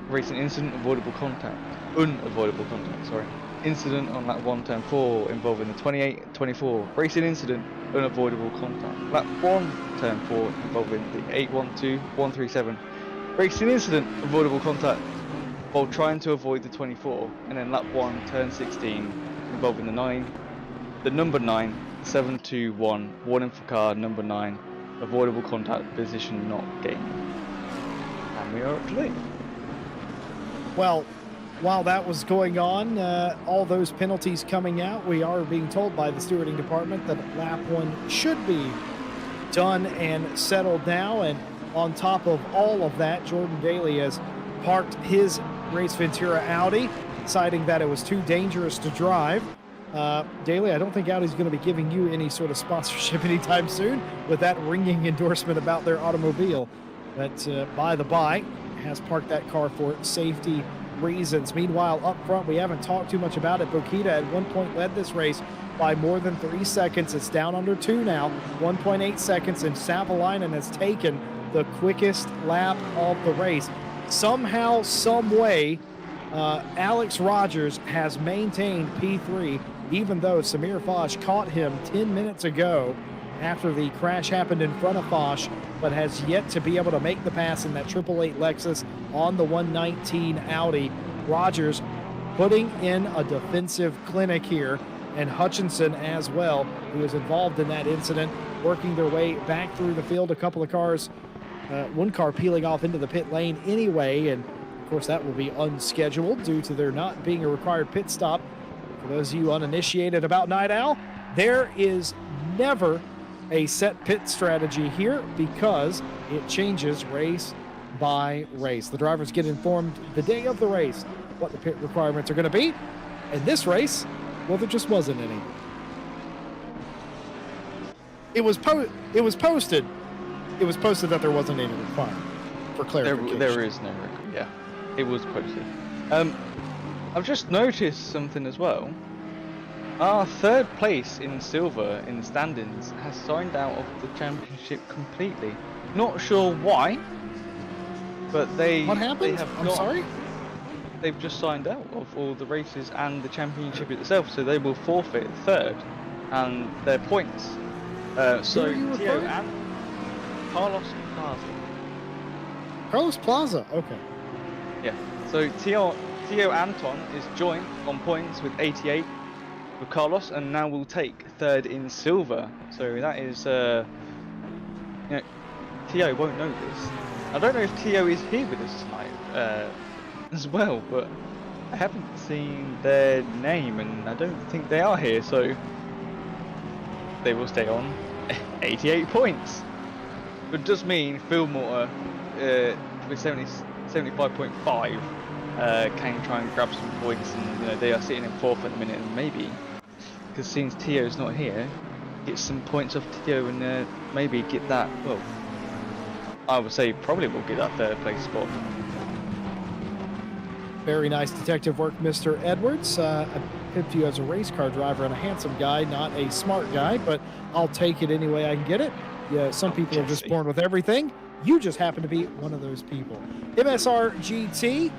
Speaker 2: Racing incident, avoidable contact. Unavoidable contact, sorry. Incident on lap 1, turn 4, involving the 28, 24. Racing incident, unavoidable contact. Lap 1, turn 4, involving the 812, 137. Racing incident, avoidable contact while trying to avoid the 24. And then lap 1, turn 16, involving the number 9, 721. Warning for car number 9. Avoidable contact, position not gained. And we are up to date.
Speaker 1: Well, while that was going on, all those penalties coming out, we are being told by the stewarding department that lap 1 should be done and settled now. And on top of all of that, Jordan Daly has parked his Race Ventura Audi, citing that it was too dangerous to drive. Daly, I don't think Audi's going to be giving you any sort of sponsorship anytime soon with that ringing endorsement about their automobile. But by the by, has parked that car for safety reasons. Meanwhile, up front, we haven't talked too much about it. Bokita at one point led this race by more than 3 seconds. It's down under 2 now, 1.8 seconds, and Savalainen has taken the quickest lap of the race. Somehow, some way, Alex Rogers has maintained P3, even though Samir Foch caught him 10 minutes ago after the crash happened in front of Foch, but has yet to be able to make the pass in that 888 Lexus on the 119 Audi. Rogers putting in a defensive clinic here, and Hutchinson as well, who was involved in that incident, working their way back through the field. A couple of cars, one car peeling off into the pit lane anyway, and of course that will be unscheduled due to there not being a required pit stop. For those of you uninitiated about Night Owl, there is never a set pit strategy here because it changes race by race. The drivers get informed the day of the race what the pit requirements are going to be. In this race, well, there just wasn't any. It was posted. It was posted that there wasn't any requirement for clarification.
Speaker 2: There is no record, yeah. It was closely. I've just noticed something as well. Our third place in silver in the standings has signed out of the championship completely. Not sure why, but
Speaker 1: What
Speaker 2: they
Speaker 1: happened?
Speaker 2: have
Speaker 1: I'm sorry?
Speaker 2: they've just signed out of all the races and the championship itself, so they will forfeit third and their points.
Speaker 1: Who
Speaker 2: So
Speaker 1: are you
Speaker 2: Tio
Speaker 1: referring?
Speaker 2: and Carlos Plaza.
Speaker 1: Carlos Plaza. Okay.
Speaker 2: Yeah. So Tio Anton is joint on points with 88 with Carlos, and now will take third in silver. So that is, Tio won't know this. I don't know if Tio is here with us tonight as well, but I haven't seen their name, and I don't think they are here. So they will stay on 88 points. But it does mean Fillmore with 75.5 can try and grab some points, and they are sitting in fourth at the minute, and maybe because since Tio's not here, get some points off Tio and maybe get that. Well, I would say probably will get that third place spot.
Speaker 1: Very nice detective work, Mr. Edwards. I picked you as a race car driver and a handsome guy, not a smart guy, but I'll take it any way I can get it. Yeah, some people are just
Speaker 2: Jesse.
Speaker 1: born with everything. You just happen to be one of those people. MSRGT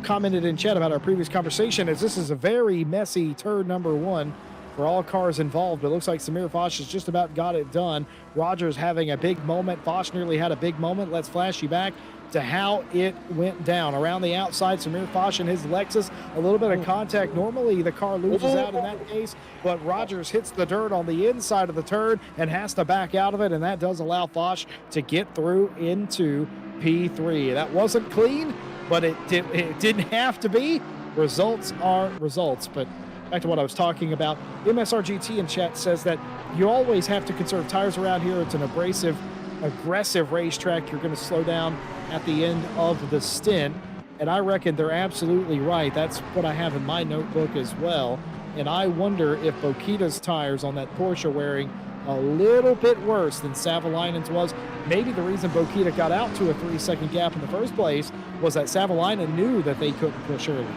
Speaker 1: commented in chat about our previous conversation as this is a very messy turn number one for all cars involved, but it looks like Samir Foch has just about got it done. Rogers having a big moment. Foch nearly had a big moment. Let's flash you back to how it went down. Around the outside, Samir Foch and his Lexus, a little bit of contact. Normally, the car loses out in that case, but Rogers hits the dirt on the inside of the turn and has to back out of it, and that does allow Foch to get through into P3. That wasn't clean, but it didn't have to be. Results are results, but back to what I was talking about. MSRGT in chat says that you always have to conserve tires around here. It's an aggressive racetrack. You're going to slow down at the end of the stint. And I reckon they're absolutely right. That's what I have in my notebook as well. And I wonder if Bokita's tires on that Porsche are wearing a little bit worse than Savalainen's was. Maybe the reason Bokita got out to a 3-second gap in the first place was that Savalainen knew that they couldn't push early.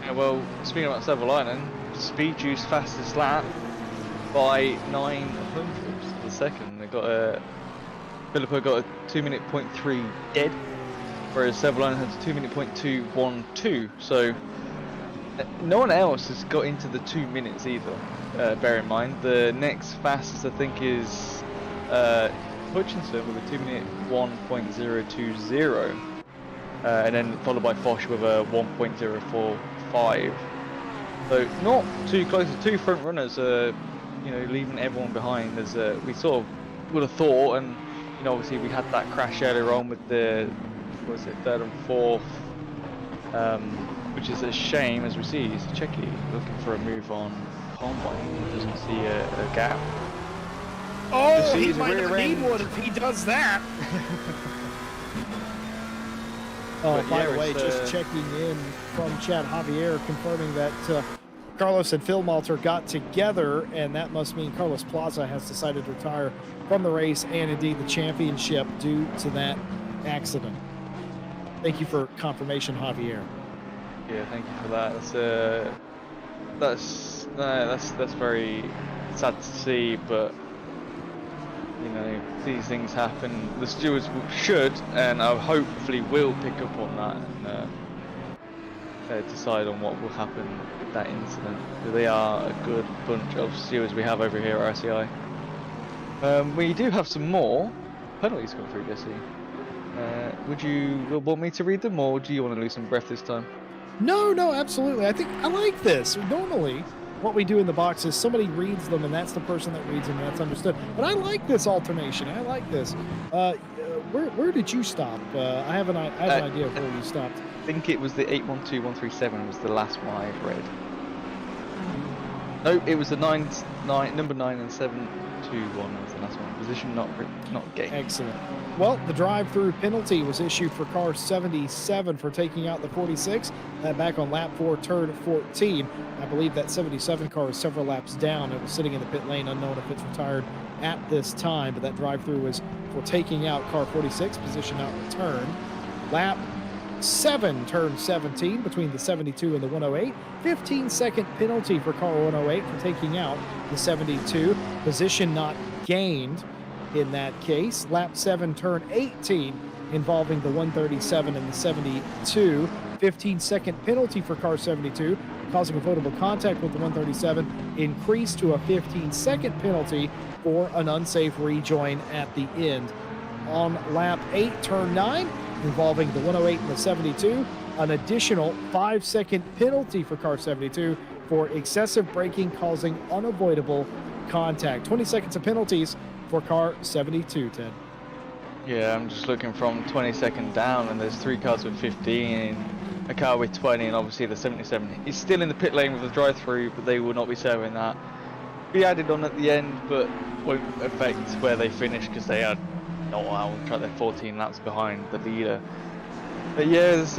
Speaker 2: Yeah, well, speaking about Savalainen, Speed Juice fastest lap by 9 hundredths of a second. They got Philippa got a 2-minute .3 dead, whereas Savalainen had a 2-minute .212. So no one else has got into the 2 minutes either. Bear in mind, the next fastest I think is Hutchinson with a 2-minute 1.020, and then followed by Foch with a 1.045. So not too close. The two front runners are, leaving everyone behind, as we sort of would have thought. And obviously we had that crash earlier on with the third and fourth, which is a shame, as we see Checky looking for a move on Combine. He doesn't see a gap.
Speaker 1: Oh, he might not need one if he does that. Oh, by the way, just checking in from Chad Javier confirming that Carlos and Phil Malter got together, and that must mean Carlos Plaza has decided to retire from the race and indeed the championship due to that accident. Thank you for confirmation, Javier.
Speaker 2: Yeah, thank you for that. That's very sad to see, but these things happen. The stewards should, and I hopefully will pick up on that and decide on what will happen with that incident. They are a good bunch of stewards we have over here at RCI. We do have some more penalties come through, Jesse. Would you want me to read them, or do you want to lose some breath this time?
Speaker 1: No, absolutely. I think I like this. Normally, what we do in the box is somebody reads them, and that's the person that reads them, and that's understood. But I like this alternation. I like this. Where did you stop? I have an idea of where you stopped.
Speaker 2: I think it was the 812137 was the last one I read. No, it was the number 9 and 721 was the last one. Position not gained.
Speaker 1: Excellent. Well, the drive-through penalty was issued for car 77 for taking out the 46. That back on lap 4, turn 14. I believe that 77 car is several laps down. It was sitting in the pit lane, unknown if it's retired at this time, but that drive-through was for taking out car 46, position not returned. Lap 7, turn 17 between the 72 and the 108. 15-second penalty for car 108 for taking out the 72. Position not gained in that case. Lap 7, turn 18 involving the 137 and the 72. 15-second penalty for car 72, causing avoidable contact with the 137, increased to a 15-second penalty for an unsafe rejoin at the end. On lap 8, turn 9, involving the 108 and the 72, an additional 5-second penalty for car 72 for excessive braking causing unavoidable contact. 20 seconds of penalties for car 72, Ted.
Speaker 2: Yeah, I'm just looking from 22nd down, and there's 3 cars with 15, a car with 20, and obviously the 77. It's still in the pit lane with the drive-through, but they will not be serving that. Be added on at the end, but won't affect where they finish because they are not on track. They're 14 laps behind the leader. But yeah, there's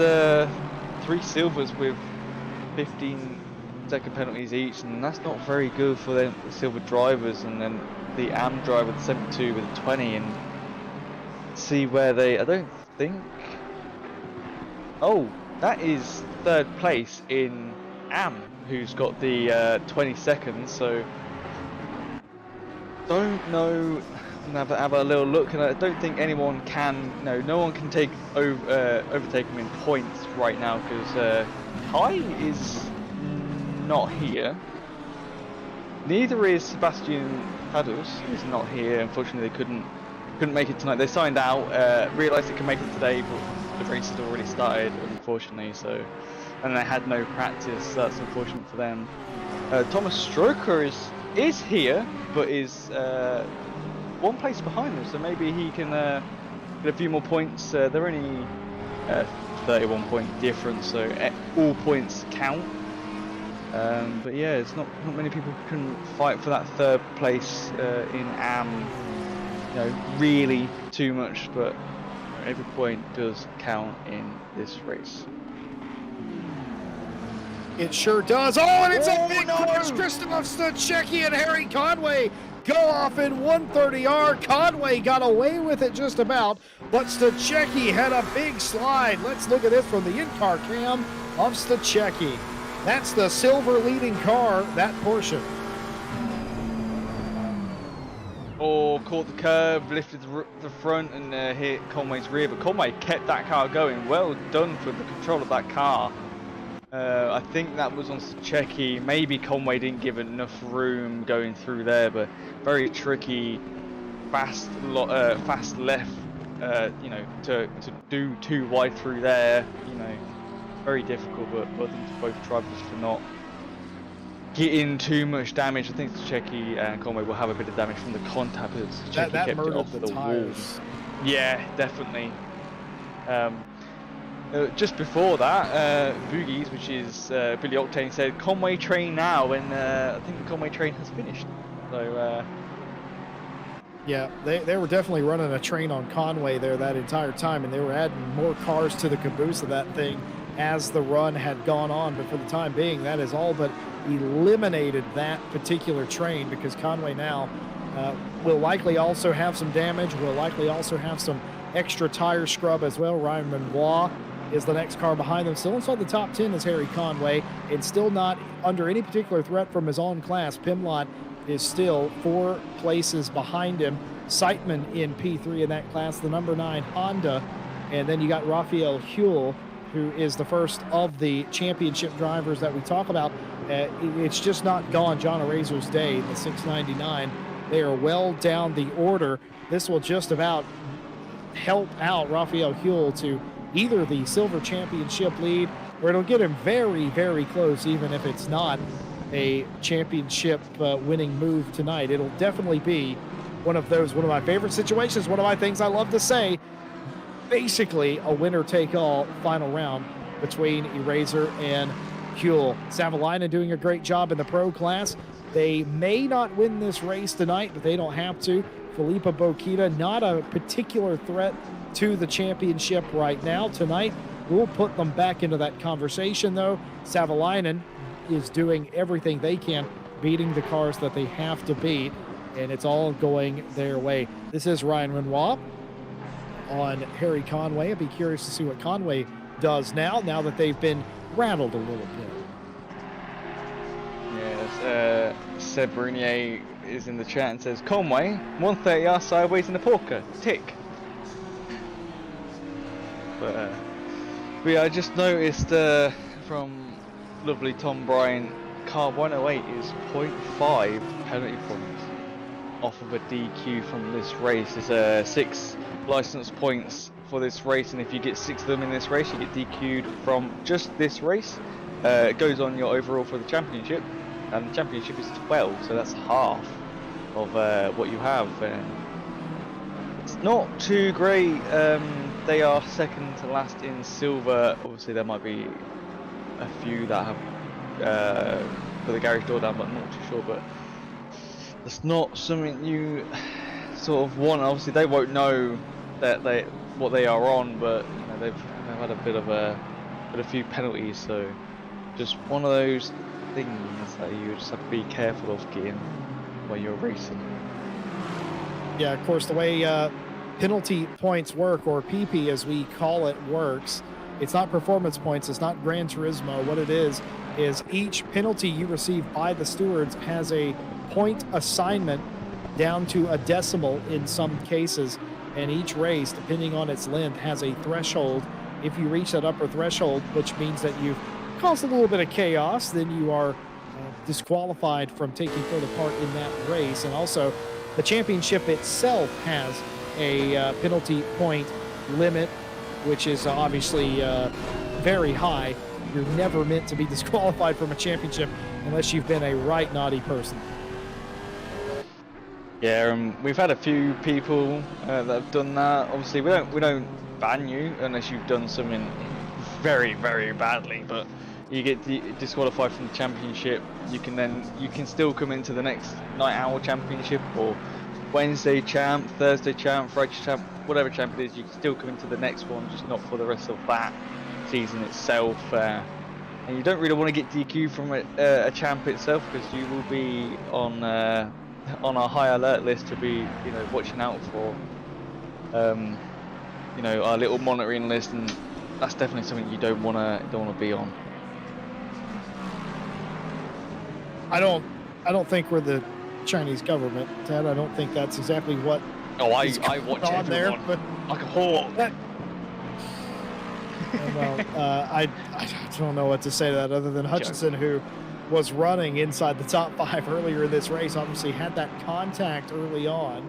Speaker 2: 3 silvers with 15-second penalties each, and that's not very good for the silver drivers. And then the AM driver, the 72, with a 20, and see where they. I don't think. Oh, that is 3rd place in AM, who's got the 20 seconds. So don't know. Have a little look, and I don't think anyone can. No one can overtake him in points right now because Kai is not here. Neither is Sebastian Paddles. He's not here. Unfortunately, they couldn't make it tonight. They signed out, realised they could make it today, but the race had already started, unfortunately. So, and they had no practice. So that's unfortunate for them. Thomas Stroker is here, but is 1 place behind them, so maybe he can get a few more points. They're only 31 point difference, so all points count. But yeah, it's not many people who can fight for that 3rd place in AM. Really too much, but every point does count in this race.
Speaker 1: It sure does. Oh, and it's a big crash. Krzysztof Stachecki and Harry Conway go off in 130R. Conway got away with it just about, but Stachecki had a big slide. Let's look at this from the in-car cam of Stachecki. That's the silver leading car, that portion.
Speaker 2: Oh, caught the curve, lifted the front and hit Conway's rear, but Conway kept that car going. Well done for the control of that car. I think that was on Stachecki. Maybe Conway didn't give enough room going through there, but very tricky, fast left, to do too wide through there. Very difficult. But well done to both drivers for not getting too much damage. I think Stachecki and Conway will have a bit of damage from the contact, but Stachecki kept it off the walls. Yeah, definitely. Just before that, Boogies, which is Billy Octane, said Conway train now, and I think the Conway train has finished. So
Speaker 1: yeah, they were definitely running a train on Conway there that entire time, and they were adding more cars to the caboose of that thing as the run had gone on. But for the time being, that is all but eliminated that particular train, because Conway now will likely also have some damage, will likely also have some extra tire scrub as well. Ryan Manoir is the next car behind them. Still inside the top 10 is Harry Conway, and still not under any particular threat from his own class. Pimlott is still 4 places behind him. Seitman in P3 in that class, the number 9 Honda. And then you got Raphael Huell, who is the first of the championship drivers that we talk about. It's just not gone John Arazer's day, the 699. They are well down the order. This will just about help out Raphael Huell to either the silver championship lead, or it'll get him very, very close, even if it's not a championship winning move tonight. It'll definitely be one of my favorite situations, one of my things I love to say, basically a winner-take-all final round between Eraser and Huell. Savalainen doing a great job in the pro class. They may not win this race tonight, but they don't have to. Felipe Bokita, not a particular threat to the championship right now. Tonight, we'll put them back into that conversation, though. Savalainen is doing everything they can, beating the cars that they have to beat, and it's all going their way. This is Ryan Renoir on Harry Conway. I'd be curious to see what Conway does now that they've been rattled a little bit.
Speaker 2: Yes, Seb Brunier is in the chat and says, Conway, 130R sideways in the Porker, tick. But yeah, I just noticed from lovely Tom Bryan, car 108 is 0.5 penalty points off of a DQ from this race. There's 6 license points for this race, and if you get 6 of them in this race, you get DQ'd from just this race. It goes on your overall for the championship, and the championship is 12, so that's half of what you have. It's not too great. They are second to last in silver. Obviously, there might be a few that have for the garage door down, but I'm not too sure. But it's not something you sort of want. Obviously, they won't know that what they are on, but you know, they've had a bit of a few penalties. So just one of those things that you just have to be careful of getting while you're racing.
Speaker 1: Yeah, of course, the way penalty points work, or PP as we call it, works. It's not performance points. It's not Gran Turismo. What it is each penalty you receive by the stewards has a point assignment down to a decimal in some cases, and each race, depending on its length, has a threshold. If you reach that upper threshold, which means that you've caused a little bit of chaos, then you are disqualified from taking further part in that race. And also, the championship itself has a penalty point limit, which is obviously very high. You're never meant to be disqualified from a championship unless you've been a right naughty person.
Speaker 2: Yeah, we've had a few people that have done that. Obviously, we don't ban you unless you've done something very, very badly. But you get disqualified from the championship. You can still come into the next night owl championship or Wednesday champ, Thursday champ, Friday champ, whatever champ it is. You can still come into the next one, just not for the rest of that season itself. And you don't really want to get DQ from a champ itself, because you will be on a high alert list to be, watching out for, our little monitoring list, and that's definitely something you don't want to be on.
Speaker 1: I don't think we're the Chinese government, Ted. I don't think that's exactly what.
Speaker 2: Oh, I watch
Speaker 1: on
Speaker 2: everyone
Speaker 1: there, but
Speaker 2: like a hawk.
Speaker 1: Well, I don't know what to say to that other than Hutchinson, who was running inside the top 5 earlier in this race, obviously had that contact early on,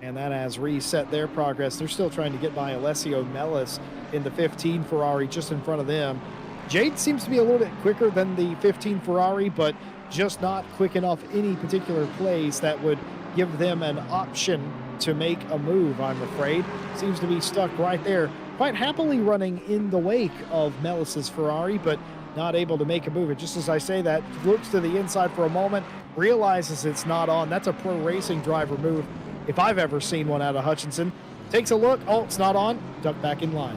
Speaker 1: and that has reset their progress. They're still trying to get by Alessio Mellis in the 15 Ferrari just in front of them. Jade seems to be a little bit quicker than the 15 Ferrari, but just not quick enough any particular plays that would give them an option to make a move, I'm afraid. Seems to be stuck right there, quite happily running in the wake of Mellis's Ferrari, but not able to make a move. And just as I say that, looks to the inside for a moment, realizes it's not on. That's a pro racing driver move if I've ever seen one out of Hutchinson. Takes a look, oh, it's not on, duck back in line.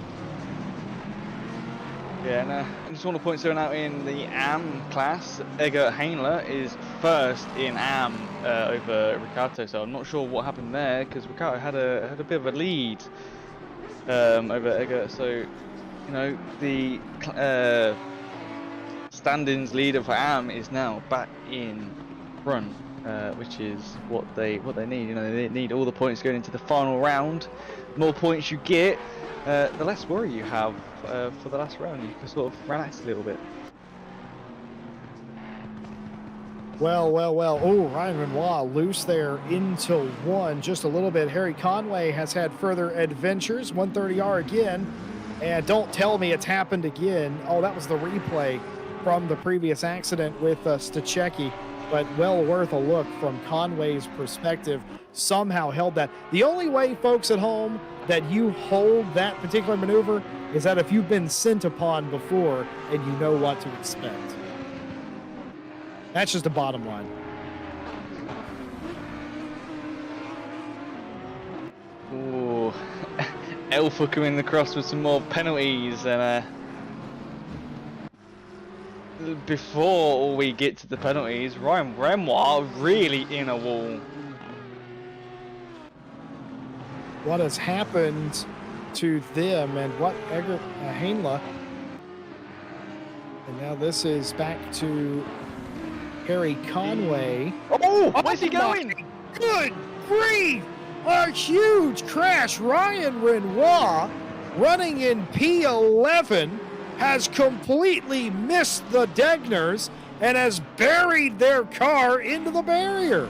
Speaker 2: Yeah, and I just want to point something out in the AM class. Egger Hainler is first in AM over Ricciardo, so I'm not sure what happened there, because Ricciardo had a bit of a lead over Egger. So, the standings leader for AM is now back in front, which is what they need. They need all the points going into the final round. The more points you get, the less worry you have for the last round. You can sort of relax a little bit.
Speaker 1: Well. Oh, Ryan Benoit loose there into one just a little bit. Harry Conway has had further adventures. 130R again. And don't tell me it's happened again. Oh, that was the replay from the previous accident with Stachecki. But well worth a look from Conway's perspective. Somehow held that. The only way, folks at home, that you hold that particular maneuver is that if you've been sent upon before and you know what to expect. That's just the bottom line.
Speaker 2: Ooh, Alpha coming across with some more penalties, and before we get to the penalties, Ryan Renoir really in a wall.
Speaker 1: What has happened to them, and what Hainla. And now this is back to Harry Conway.
Speaker 2: Oh, where's he going?
Speaker 1: Good grief! A huge crash. Ryan Renoir, running in P11, has completely missed the Degners and has buried their car into the barrier.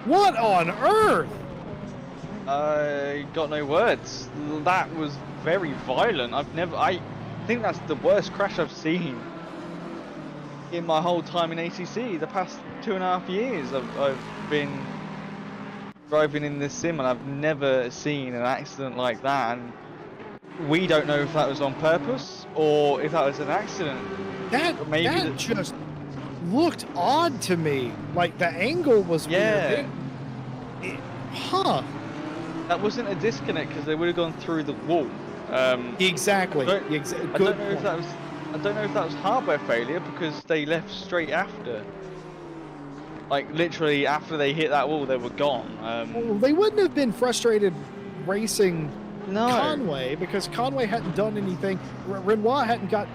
Speaker 1: What on earth?
Speaker 2: I got no words. That was very violent. I think that's the worst crash I've seen in my whole time in ACC. The past 2.5 years I've been driving in this sim, and I've never seen an accident like that. And we don't know if that was on purpose or if that was an accident.
Speaker 1: That just looked odd to me. Like the angle was weird.
Speaker 2: That wasn't a disconnect because they would have gone through the wall.
Speaker 1: Exactly.
Speaker 2: I don't know if that was hardware failure because they left straight after. Like literally after they hit that wall, they were gone.
Speaker 1: Well, they wouldn't have been frustrated racing
Speaker 2: No.
Speaker 1: Conway because Conway hadn't done anything. Renoir hadn't got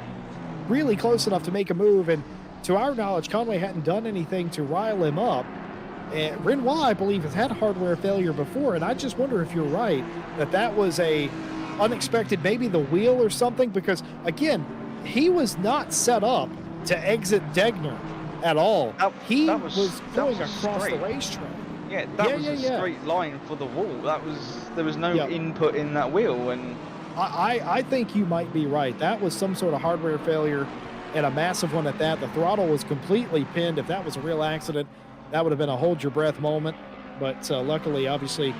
Speaker 1: really close enough to make a move, and to our knowledge, Conway hadn't done anything to rile him up. And Renoir, I believe, has had a hardware failure before, and I just wonder if you're right that was a unexpected, maybe the wheel or something, because again, he was not set up to exit Degner at all. He was going across the racetrack.
Speaker 2: Yeah, that was a straight line for the wall. There was no input in that wheel, and
Speaker 1: I think you might be right. That was some sort of hardware failure, and a massive one at that. The throttle was completely pinned. If that was a real accident, that would have been a hold your breath moment. But luckily, obviously,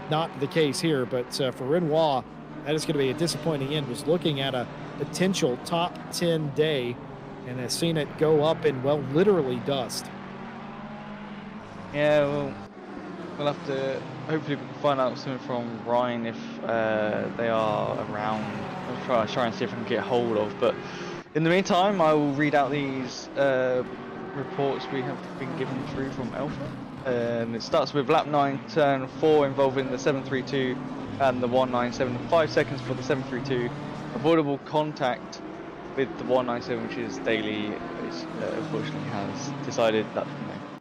Speaker 1: not the case here. But for Renoir, that is going to be a disappointing end. Was looking at a potential top 10 day, and has seen it go up in, well, literally dust.
Speaker 2: yeah, we'll have to. Hopefully, we can find out something from Ryan if they are around. I'll try and see if I can get hold of. But in the meantime, I will read out these reports we have been given through from Alpha. It starts with lap 9, turn 4, involving the 732 and the 197. 5 seconds for the 732. Avoidable contact with the 197, which is Daly, which unfortunately has decided that,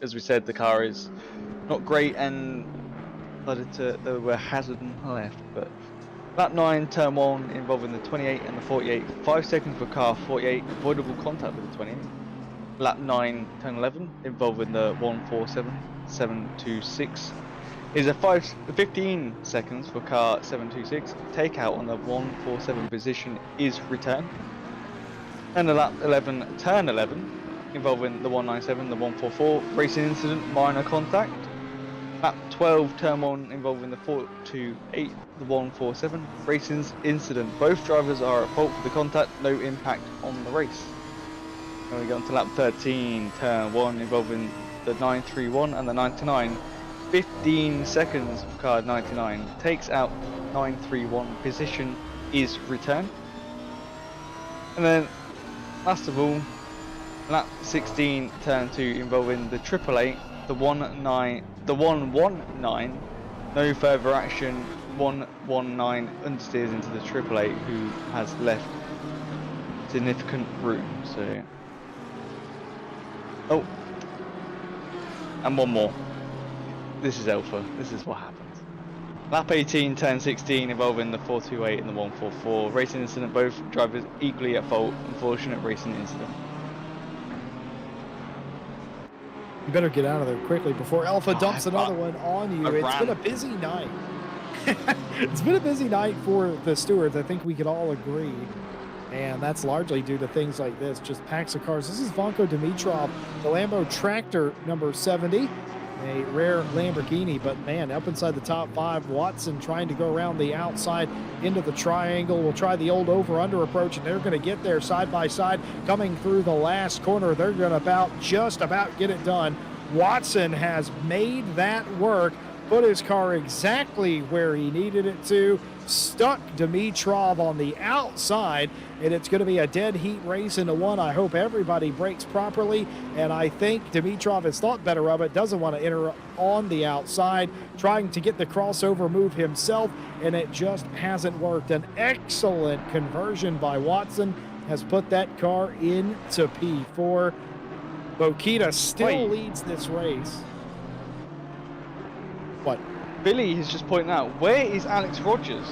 Speaker 2: as we said, the car is not great and decided there were hazard left. But lap 9, turn 1, involving the 28 and the 48. 5 seconds for car 48. Avoidable contact with the 28. Lap 9, turn 11, involving the 147, 726. Is a 15 seconds for car 726. Takeout on the 147 position is return. And the lap 11, turn 11, involving the 197, the 144. Racing incident, minor contact. Lap 12, turn 1, involving the 428, the 147. Racing incident, both drivers are at fault for the contact, no impact on the race. Then we go on to lap 13, turn 1, involving the 931 and the 99. 15 seconds for car 99. Takes out 931. Position is returned. And then, last of all, lap 16, turn 2, involving the 888, the 119. No further action. 119 understeers into the 888, who has left significant room. So. Oh, and one more. This is Alpha. This is what happens. Lap 18, turn 16, involving the 428 and the 144. Racing incident, both drivers equally at fault. Unfortunate racing incident.
Speaker 1: You better get out of there quickly before Alpha dumps another one on you. It's been a busy night. It's been a busy night for the stewards. I think we could all agree. And that's largely due to things like this, just packs of cars. This is Vanko Dimitrov, the Lambo Tractor number 70, a rare Lamborghini, but man, up inside the top 5, Watson trying to go around the outside into the triangle. We'll try the old over-under approach, and they're going to get there side by side, coming through the last corner. They're going to just about get it done. Watson has made that work, put his car exactly where he needed it to, stuck Dimitrov on the outside, and it's going to be a dead heat race into one. I hope everybody brakes properly, and I think Dimitrov has thought better of it, doesn't want to enter on the outside, trying to get the crossover move himself, and it just hasn't worked. An excellent conversion by Watson has put that car into P4. Bokita still leads this race. What?
Speaker 2: Billy is just pointing out, where is Alex Rogers?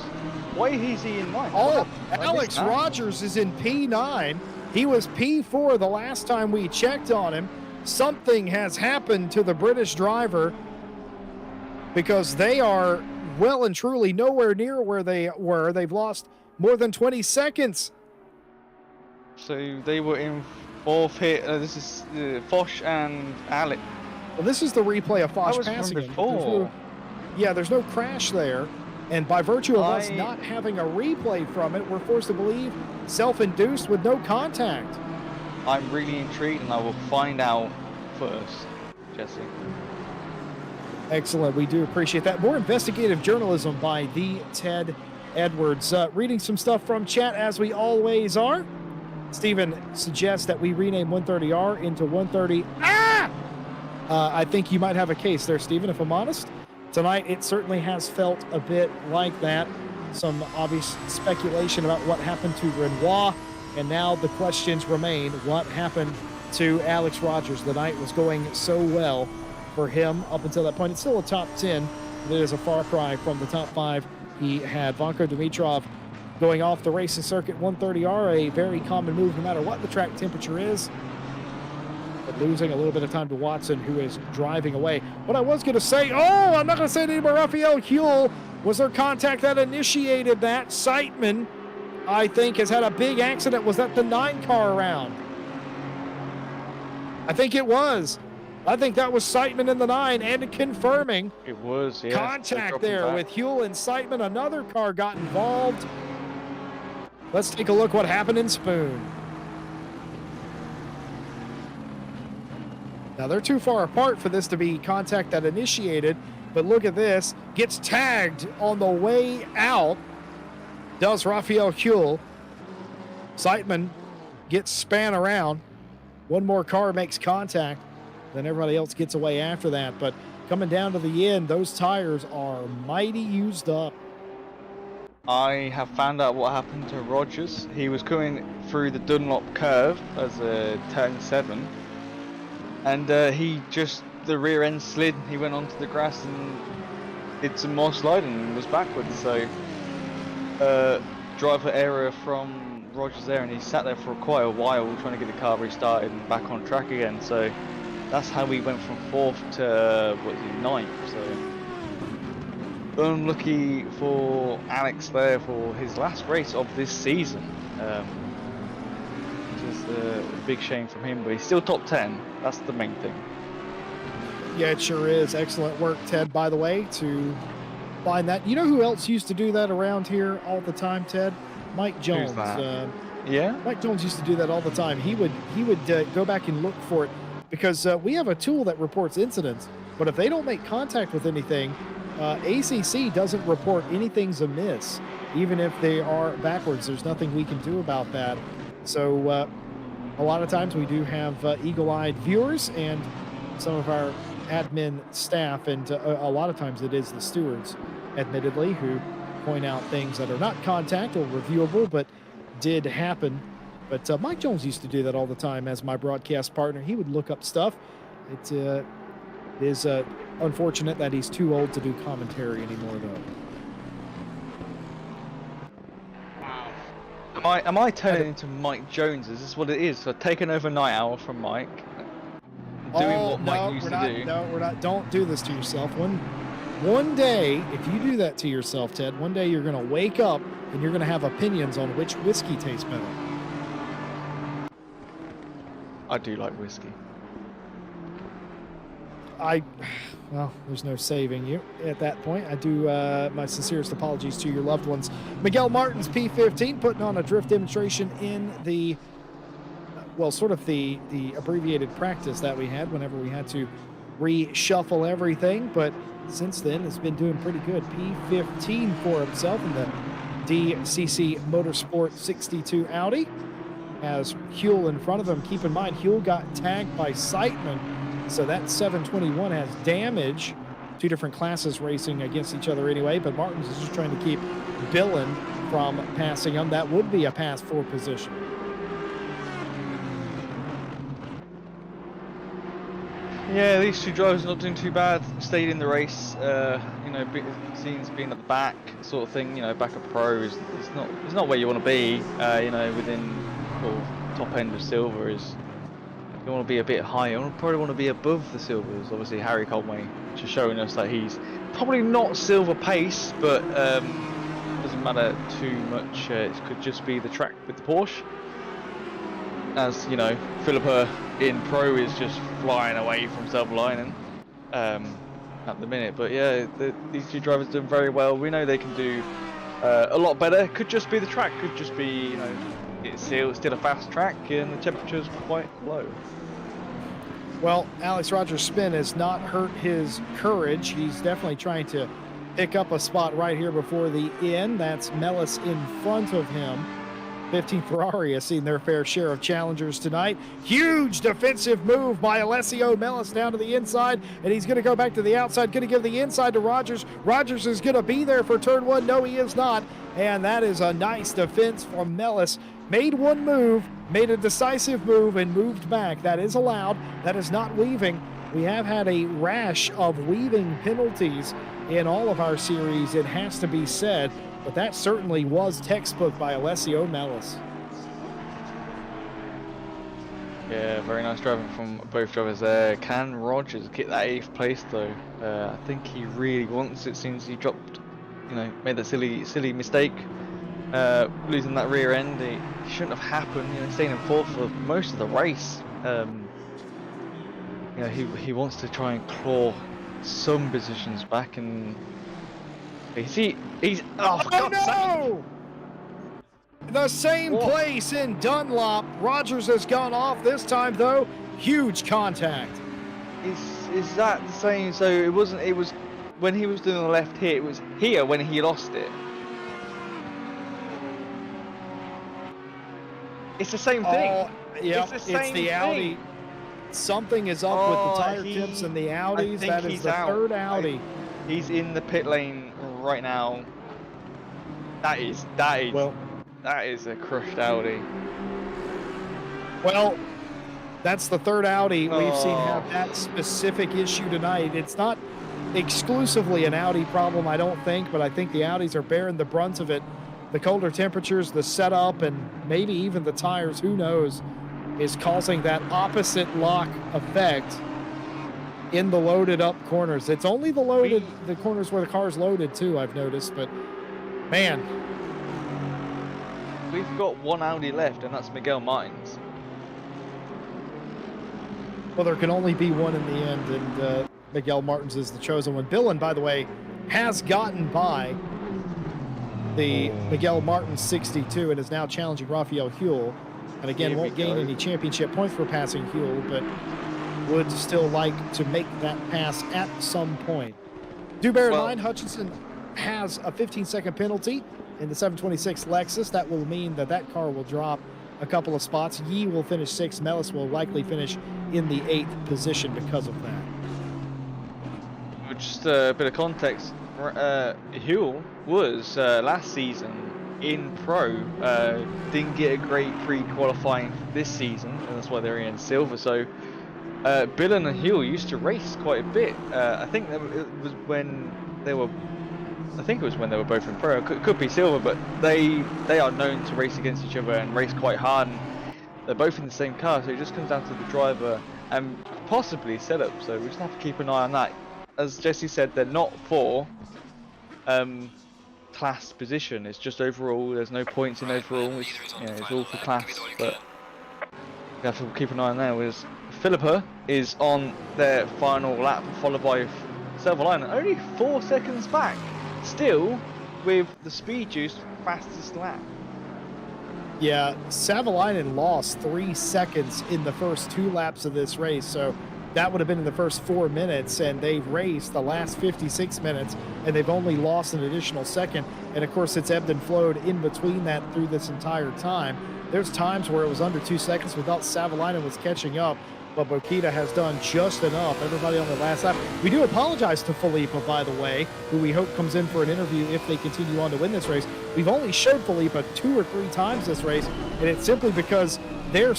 Speaker 2: Why is he in 9th?
Speaker 1: Oh, Alex Rogers is in P9. He was P4 the last time we checked on him. Something has happened to the British driver because they are well and truly nowhere near where they were. They've lost more than 20 seconds.
Speaker 2: So they were in 4th here. This is Foch and Alex.
Speaker 1: Well, this is the replay of Foch
Speaker 2: That was
Speaker 1: passing
Speaker 2: from
Speaker 1: him.
Speaker 2: before.
Speaker 1: There's no crash there. And by virtue of us not having a replay from it, we're forced to believe self-induced with no contact.
Speaker 2: I'm really intrigued, and I will find out first, Jesse.
Speaker 1: Excellent. We do appreciate that. More investigative journalism by the Ted Edwards. Reading some stuff from chat, as we always are. Stephen suggests that we rename 130R into 130. I think you might have a case there, Stephen, if I'm honest. Tonight, it certainly has felt a bit like that. Some obvious speculation about what happened to Renoir, and now the questions remain. What happened to Alex Rogers? The night was going so well for him up until that point. It's still a top 10. It is a far cry from the top 5 he had. Vanko Dimitrov going off the racing circuit 130R, a very common move no matter what the track temperature is. But losing a little bit of time to Watson, who is driving away. What I was going to say, I'm not going to say it anymore. Raphael Huell was there contact that initiated that. Seitman, I think, has had a big accident. Was that the 9 car around? I think it was. I think that was Seitman in the 9, and confirming
Speaker 2: It was, yeah.
Speaker 1: contact there with Huell and Seitman. Another car got involved. Let's take a look what happened in Spoon. Now, they're too far apart for this to be contact that initiated, but look at this. Gets tagged on the way out, does Raphael Huell. Seitman gets span around. One more car makes contact, then everybody else gets away after that. But coming down to the end, those tires are mighty used up.
Speaker 2: I have found out what happened to Rogers. He was coming through the Dunlop curve as a turn 7. And the rear end slid. He went onto the grass and did some more sliding and was backwards. So, driver error from Rogers there, and he sat there for quite a while trying to get the car restarted and back on track again. So, that's how we went from 4th to 9th. So, unlucky for Alex there for his last race of this season. Just a big shame from him, but he's still top 10. That's the main thing.
Speaker 1: Yeah, it sure is. Excellent work, Ted, by the way, to find that. You know who else used to do that around here all the time, Ted? Mike Jones.
Speaker 2: Who's that? Yeah?
Speaker 1: Mike Jones used to do that all the time. He would go back and look for it because we have a tool that reports incidents, but if they don't make contact with anything, ACC doesn't report anything's amiss, even if they are backwards. There's nothing we can do about that. So a lot of times we do have eagle-eyed viewers and some of our admin staff, and a lot of times it is the stewards, admittedly, who point out things that are not contact or reviewable but did happen. But Mike Jones used to do that all the time as my broadcast partner. He would look up stuff. It is unfortunate that he's too old to do commentary anymore, though.
Speaker 2: Am I turning into Mike Jones? Is this what it is? So taking over Night Owl from Mike, doing what Mike used to do.
Speaker 1: No, we're not. Don't do this to yourself. One day, if you do that to yourself, Ted, one day you're going to wake up and you're going to have opinions on which whiskey tastes better.
Speaker 2: I do like whiskey.
Speaker 1: Well, there's no saving you at that point. I do my sincerest apologies to your loved ones. Miguel Martins, P15, putting on a drift demonstration in the, sort of the abbreviated practice that we had whenever we had to reshuffle everything, but since then has been doing pretty good. P15 for himself in the DCC Motorsport 62 Audi. Has Huell in front of him. Keep in mind, Huell got tagged by Seidman, so that 721 has damage. Two different classes racing against each other anyway, but Martins is just trying to keep Billen from passing him. That would be a pass for position.
Speaker 2: Yeah, these two drivers not doing too bad. Stayed in the race. You know, scenes being at the back, sort of thing. You know, back of pro is not where you want to be. You know, within top end of silver is. You want to be a bit higher. You probably want to be above the silvers. Obviously, Harry Conway just showing us that he's probably not silver pace, but doesn't matter too much. It could just be the track with the Porsche. As you know, Philippa in pro is just flying away from Savalainen at the minute. But yeah, these two drivers are doing very well. We know they can do a lot better. Could just be the track. Could just be, you know, it's still a fast track and the temperature's quite low.
Speaker 1: Well, Alex Rogers' spin has not hurt his courage. He's definitely trying to pick up a spot right here before the end. That's Mellis in front of him. 15 Ferrari has seen their fair share of challengers tonight. Huge defensive move by Alessio Mellis down to the inside, and he's going to go back to the outside, going to give the inside to Rogers. Rogers is going to be there for turn one. No, he is not, and that is a nice defense from Mellis. Made one move, made a decisive move, and moved back. That is allowed. That is not weaving. We have had a rash of weaving penalties in all of our series, it has to be said. But that certainly was textbook by Alessio Mellis.
Speaker 2: Yeah, very nice driving from both drivers there. Can Rogers get that 8th place though? I think he really wants it. Seems he dropped, you know, made that silly mistake, losing that rear end. It shouldn't have happened. You know, staying in 4th for most of the race. You know, he wants to try and claw some positions back, and he's oh, for God's
Speaker 1: no! Sake. The same place in Dunlop. Rogers has gone off this time though. Huge contact.
Speaker 2: Is that the same? So it wasn't. It was when he was doing the left here. It was here when he lost it. It's the same thing.
Speaker 1: Yeah, it's the Audi. Something is up with the tire tips and the Audis. That is the third Audi.
Speaker 2: He's in the pit lane right now. That is a crushed Audi.
Speaker 1: Well, that's the third Audi we've seen have that specific issue tonight. It's not exclusively an Audi problem, I don't think, but I think the Audis are bearing the brunt of it. The colder temperatures, the setup, and maybe even the tires, who knows, is causing that opposite lock effect in the loaded up corners. It's only the corners where the car's loaded too, I've noticed, but man.
Speaker 2: We've got one Audi left, and that's Miguel Martins.
Speaker 1: Well, there can only be one in the end, and Miguel Martins is the chosen one. Billen, by the way, has gotten by the Miguel Martins 62 and is now challenging Raphael Huell. And again, won't gain any championship points for passing Huell, but would still like to make that pass at some point. Do bear in mind, Hutchinson has a 15-second penalty in the 726 Lexus. That will mean that car will drop a couple of spots. Yee will finish 6th. Mellis will likely finish in the 8th position because of that.
Speaker 2: Just a bit of context. Huell was last season in pro, didn't get a great pre-qualifying this season, and that's why they're in silver. So Billen and Huell used to race quite a bit. I think it was when they were both in pro. Could be silver, but they are known to race against each other and race quite hard, and they're both in the same car, so it just comes down to the driver and possibly setup. So we just have to keep an eye on that. As Jesse said, they're not for class position. It's just overall. There's no points in overall. It's all for class, but we have to keep an eye on that. Whereas Philippa is on their final lap, followed by Savalainen, only 4 seconds back, still with the speed juice fastest lap.
Speaker 1: Yeah, Savalainen lost 3 seconds in the first 2 laps of this race, so that would have been in the first 4 minutes, and they've raced the last 56 minutes, and they've only lost an additional second. And of course, it's ebbed and flowed in between that through this entire time. There's times where it was under 2 seconds without Savalainen was catching up, but Bokita has done just enough. Everybody on the last lap. We do apologize to Filippa, by the way, who we hope comes in for an interview if they continue on to win this race. We've only showed Filippa 2 or 3 times this race, and it's simply because they're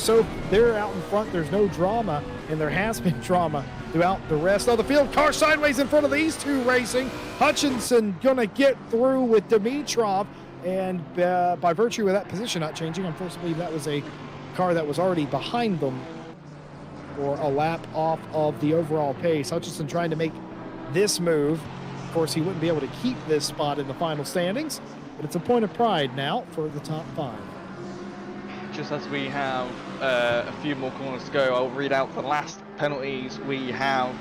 Speaker 1: out in front. There's no drama, and there has been drama throughout the rest of the field. Car sideways in front of these two racing. Hutchinson gonna get through with Dimitrov, and by virtue of that position not changing, I'm forced to believe that was a car that was already behind them or a lap off of the overall pace. Hutchinson trying to make this move. Of course, he wouldn't be able to keep this spot in the final standings, but it's a point of pride now for the top 5.
Speaker 2: Just as we have a few more corners to go, I'll read out the last penalties we have.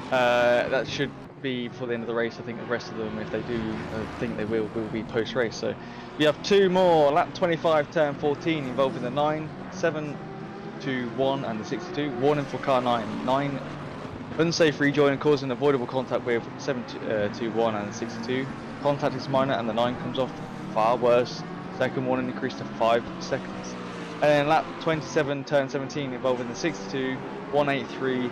Speaker 2: That should be before the end of the race. I think the rest of them, if they do, I think they will be post-race. So we have 2 more. Lap 25, turn 14, involving the 9, 7, 2, 1 and the 62. Warning for car 9. 9 unsafe rejoin causing avoidable contact with 7, 2, 1 and the 62. Contact is minor and the 9 comes off. Far worse. Second warning increased to 5 seconds. And then lap 27, turn 17, involving the 62, 183,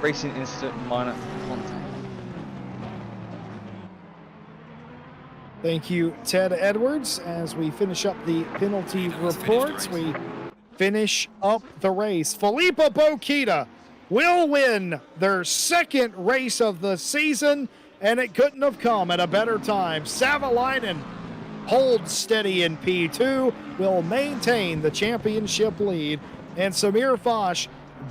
Speaker 2: racing incident, minor contact.
Speaker 1: Thank you, Ted Edwards. As we finish up the penalty reports, we finish up the race. Filippa Bokita will win their 2nd race of the season, and it couldn't have come at a better time. Savalainen holds steady in P2, will maintain the championship lead, and Samir Foch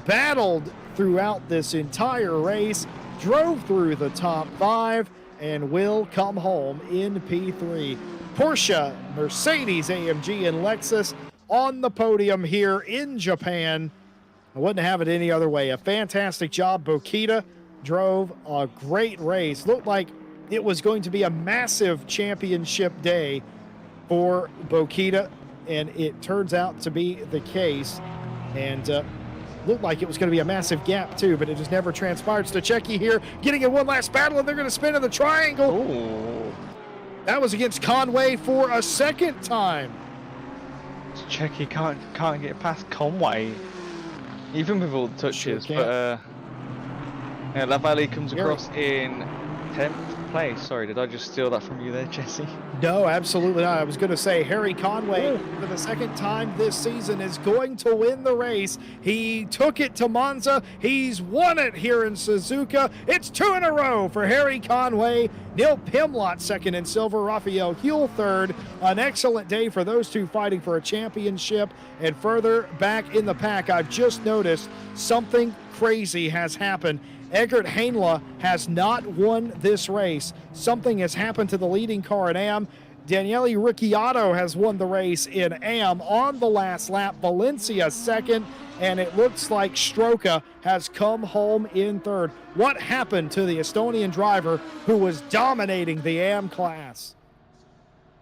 Speaker 1: battled throughout this entire race, drove through the top 5, and will come home in P3. Porsche, Mercedes, AMG, and Lexus on the podium here in Japan. I wouldn't have it any other way. A fantastic job. Bokita drove a great race. Looked like it was going to be a massive championship day for Bokita, and it turns out to be the case. And looked like it was going to be a massive gap too, but it just never transpired. Stachecki here getting in one last battle, and they're going to spin in the triangle.
Speaker 2: Ooh.
Speaker 1: That was against Conway for a 2nd time.
Speaker 2: Stachecki can't get past Conway, even with all the touches.
Speaker 1: Sure
Speaker 2: but yeah, Lavallee comes across in 10th place. Sorry, did I just steal that from you there, Jesse?
Speaker 1: No, absolutely not. I was going to say Harry Conway, for the 2nd time this season, is going to win the race. He took it to Monza. He's won it here in Suzuka. It's 2 in a row for Harry Conway. Neil Pimlott 2nd in silver. Raphael Huell 3rd. An excellent day for those two fighting for a championship. And further back in the pack, I've just noticed something crazy has happened. Eggert Heinle has not won this race. Something has happened to the leading car in AM. Daniele Ricciardo has won the race in AM on the last lap. Valencia 2nd, and it looks like Stroka has come home in 3rd. What happened to the Estonian driver who was dominating the AM class?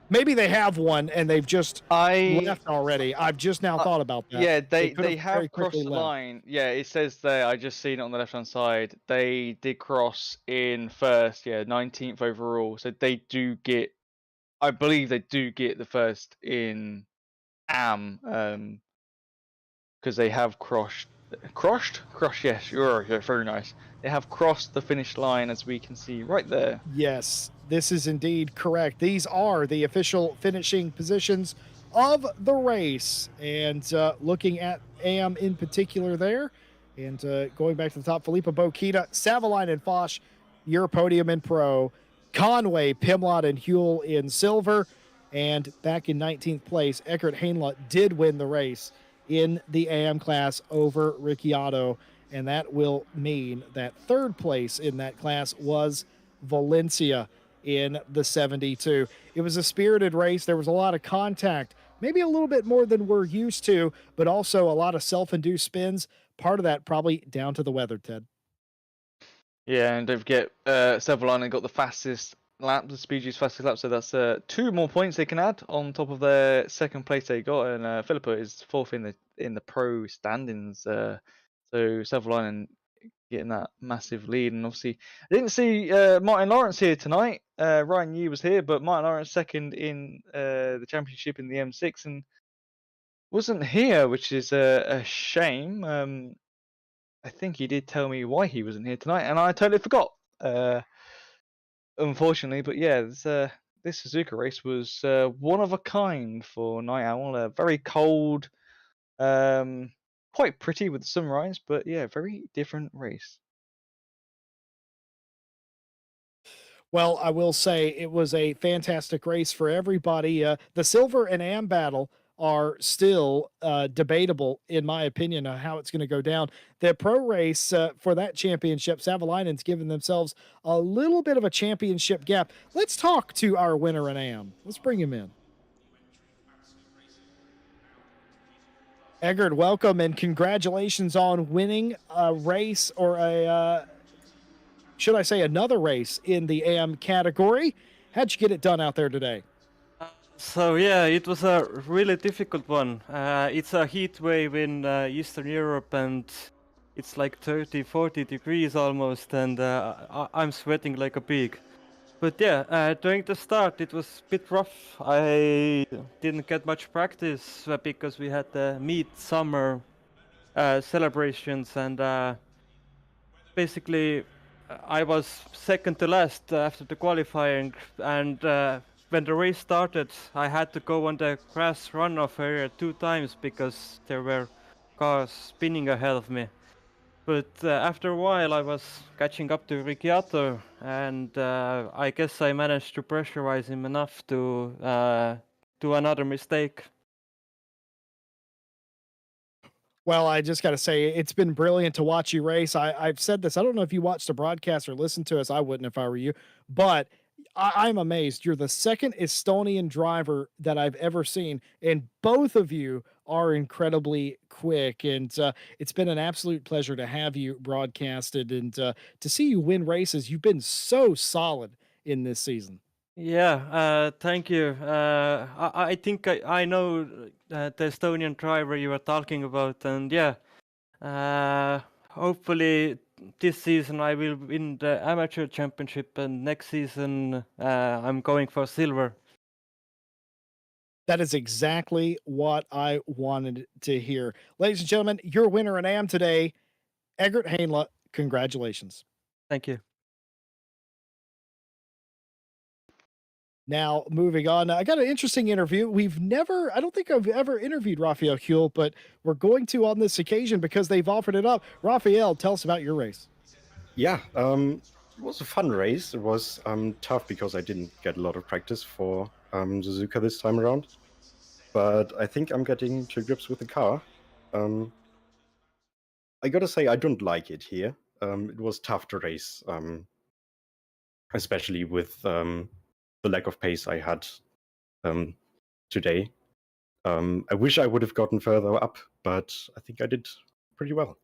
Speaker 1: Maybe they have one and they've just left already. I've just now thought about that.
Speaker 2: Yeah, they have crossed the
Speaker 1: left.
Speaker 2: line. Yeah, it says there, I just seen it on the left-hand side. They did cross in 1st, yeah, 19th overall. So they do get, I believe they do get the 1st in AM, because they have crossed, yes, you're very nice. They have crossed the finish line, as we can see right there.
Speaker 1: Yes, this is indeed correct. These are the official finishing positions of the race. And looking at AM in particular there, and going back to the top, Filippa Bokita, Savalainen and Foch, your podium in pro. Conway, Pimlott, and Huell in silver. And back in 19th place, Eggert Heinle did win the race in the AM class over Ricciardo. And that will mean that 3rd place in that class was Valencia in the 72. It was a spirited race. There was a lot of contact, maybe a little bit more than we're used to, but also a lot of self-induced spins. Part of that probably down to the weather, Ted.
Speaker 2: Yeah, and don't forget, Savalainen got the fastest lap, the speediest fastest lap, so that's 2 more points they can add on top of their 2nd place they got, and Philippa is 4th in the pro standings. So Savalainen getting that massive lead. And obviously, I didn't see Martin Lawrence here tonight. Ryan Yu was here, but Martin Lawrence second in the championship in the M6 and wasn't here, which is a shame. I think he did tell me why he wasn't here tonight, and I totally forgot. Unfortunately, but yeah, this Suzuka race was one of a kind for Night Owl. Very cold, quite pretty with the sunrise, but yeah, very different race.
Speaker 1: Well, I will say it was a fantastic race for everybody. The silver and am battle are still debatable, in my opinion, on how it's going to go down. The pro race for that championship, Savalainen's given themselves a little bit of a championship gap. Let's talk to our winner in am. Let's bring him in. Eggert, welcome and congratulations on winning a race or should I say another race in the AM category. How'd you get it done out there today?
Speaker 3: So yeah, it was a really difficult one. It's a heat wave in Eastern Europe and it's like 30, 40 degrees almost and I'm sweating like a pig. But yeah, during the start it was a bit rough. I didn't get much practice because we had the mid-summer celebrations and basically I was second to last after the qualifying and when the race started I had to go on the grass runoff area 2 times because there were cars spinning ahead of me. But after a while I was catching up to Ricciardo and I guess I managed to pressurize him enough to do another mistake.
Speaker 1: Well, I just got to say, it's been brilliant to watch you race. I've said this. I don't know if you watched the broadcast or listened to us. I wouldn't if I were you, but I'm amazed. You're the second Estonian driver that I've ever seen, and both of you are incredibly quick. And it's been an absolute pleasure to have you broadcasted and to see you win races. You've been so solid in this season.
Speaker 3: Yeah, thank you. I think I know the Estonian driver you were talking about, and yeah, hopefully this season I will win the amateur championship, and next season I'm going for silver.
Speaker 1: That is exactly what I wanted to hear. Ladies and gentlemen, your winner in AM today, Eggert Hainla. Congratulations.
Speaker 3: Thank you.
Speaker 1: Now, moving on, I got an interesting interview. I don't think I've ever interviewed Raphael Huel, but we're going to on this occasion because they've offered it up. Raphael, tell us about your race.
Speaker 4: Yeah, it was a fun race. It was tough because I didn't get a lot of practice for Suzuka this time around. But I think I'm getting to grips with the car. I gotta say, I don't like it here. It was tough to race, especially with the lack of pace I had today. I wish I would have gotten further up, but I think I did pretty well.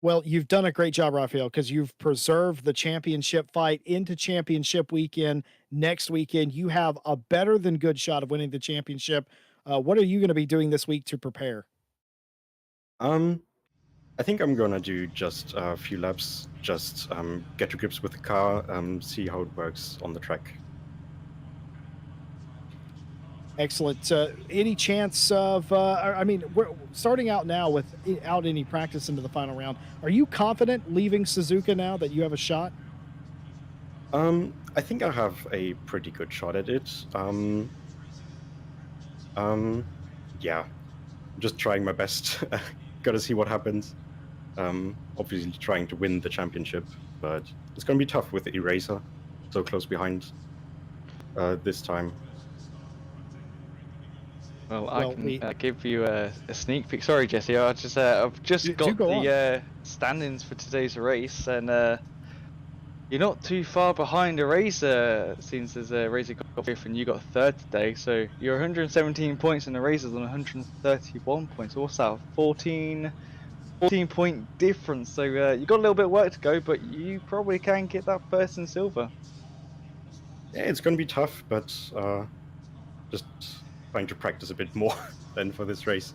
Speaker 1: Well, you've done a great job, Raphael, because you've preserved the championship fight into championship weekend. Next weekend, you have a better than good shot of winning the championship. What are you going to be doing this week to prepare?
Speaker 4: I think I'm gonna do just a few laps, just get to grips with the car, see how it works on the track.
Speaker 1: Excellent. Any chance of? I mean, we're starting out now without any practice into the final round. Are you confident leaving Suzuka now that you have a shot?
Speaker 4: I think I have a pretty good shot at it. Yeah, I'm just trying my best. Gotta see what happens. Obviously trying to win the championship, but it's gonna be tough with the Eraser so close behind this time.
Speaker 2: Well, I can give you a sneak peek. Sorry, Jesse. I've just got the standings for today's race, and you're not too far behind Eraser, since there's a Eraser got fifth and you got third today. So you're 117 points and Eraser's on 131 points. So what's that? 14 point difference. So you got a little bit of work to go, but you probably can get that first in silver.
Speaker 4: Yeah, it's gonna be tough, but just trying to practice a bit more than for this race.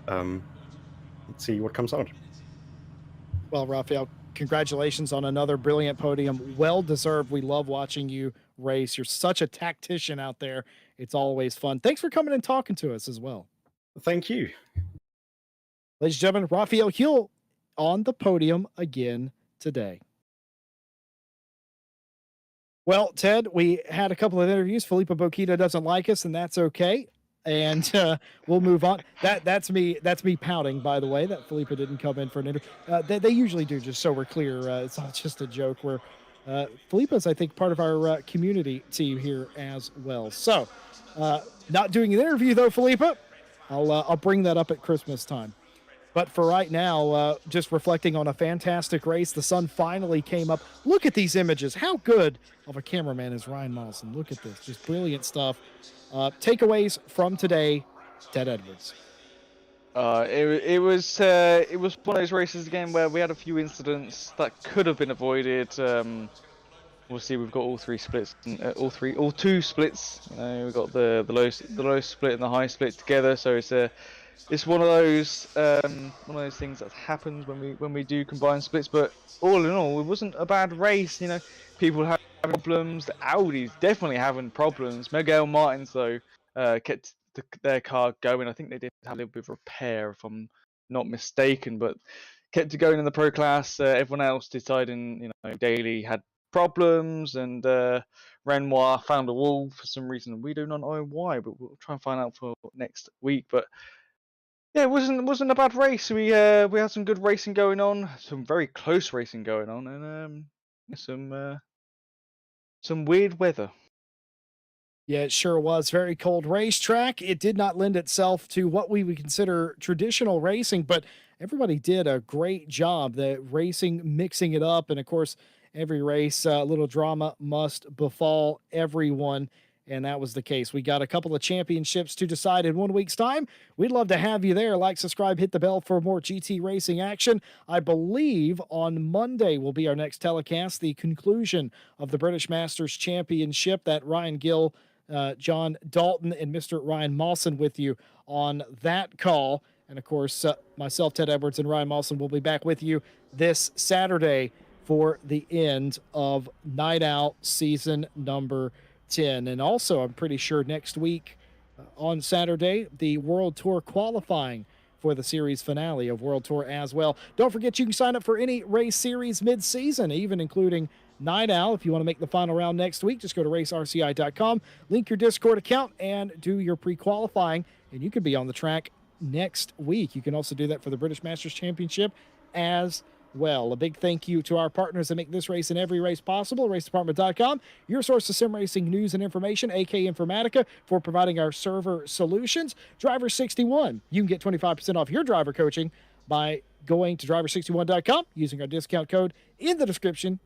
Speaker 4: Let's see what comes out.
Speaker 1: Well, Raphael, congratulations on another brilliant podium. Well deserved. We love watching you race. You're such a tactician out there. It's always fun. Thanks for coming and talking to us as well.
Speaker 4: Thank you.
Speaker 1: Ladies and gentlemen, Raphael Hill on the podium again today. Well, Ted, we had a couple of interviews. Felipe Boquita doesn't like us, and that's okay. And we'll move on. That's me pouting, by the way, that Felipe didn't come in for an interview. They usually do, just so we're clear. It's not just a joke. Felipe's, I think, part of our community team here as well. So, not doing an interview though, Felipe. I'll bring that up at Christmas time. But for right now, just reflecting on a fantastic race. The sun finally came up. Look at these images. How good of a cameraman is Ryan Mawson? Look at this. Just brilliant stuff. Takeaways from today, Ted Edwards.
Speaker 2: It was one of those races again where we had a few incidents that could have been avoided. We'll see. We've got all three splits, all two splits. We've got the low split and the high split together. So it's one of those things that happens when we do combine splits. But all in all, it wasn't a bad race. People having problems. The Audi's definitely having problems. Miguel Martins though kept their car going. I think they did have a little bit of repair, if I'm not mistaken, but kept it going in the pro class. Everyone else deciding, Daly had problems, and Renoir found a wall for some reason. We do not know why, but we'll try and find out for next week. But yeah, it wasn't a bad race. We had some good racing going on, some very close racing going on, and some weird weather.
Speaker 1: Yeah, it sure was. Very cold racetrack. It did not lend itself to what we would consider traditional racing, but everybody did a great job. The racing, mixing it up, and of course, every race, a little drama must befall everyone, and that was the case. We got a couple of championships to decide in 1 week's time. We'd love to have you there. Like, subscribe, hit the bell for more GT racing action. I believe on Monday will be our next telecast, the conclusion of the British Masters Championship. That Ryan Gill, John Dalton, and Mr. Ryan Mawson with you on that call. And of course, myself, Ted Edwards, and Ryan Mawson will be back with you this Saturday for the end of Night Out season number 10. And also, I'm pretty sure next week on Saturday, the World Tour qualifying for the series finale of World Tour as well. Don't forget, you can sign up for any race series mid-season, even including Night Owl. If you want to make the final round next week, just go to racerci.com, link your Discord account, and do your pre-qualifying, and you could be on the track next week. You can also do that for the British Masters Championship as well. A big thank you to our partners that make this race and every race possible. RaceDepartment.com, your source of sim racing news and information. AK Informatica for providing our server solutions. Driver 61, you can get 25% off your driver coaching by going to driver61.com, using our discount code in the description.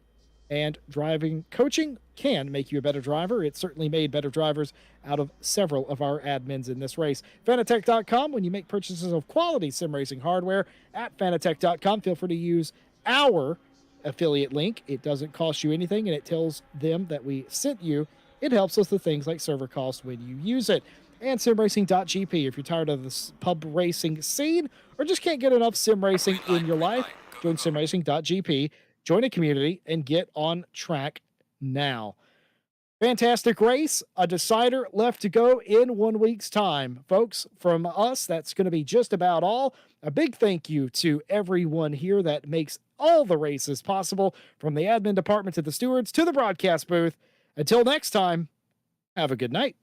Speaker 1: And driving coaching can make you a better driver. It certainly made better drivers out of several of our admins in this race. Fanatec.com, when you make purchases of quality sim racing hardware at Fanatec.com, feel free to use our affiliate link. It doesn't cost you anything, and it tells them that we sent you. It helps us with things like server costs when you use it. And simracing.gp, if you're tired of this pub racing scene or just can't get enough sim racing in your life, join simracing.gp. Join a community and get on track now. Fantastic race. A decider left to go in 1 week's time. Folks, from us, that's going to be just about all. A big thank you to everyone here that makes all the races possible, from the admin department to the stewards to the broadcast booth. Until next time, have a good night.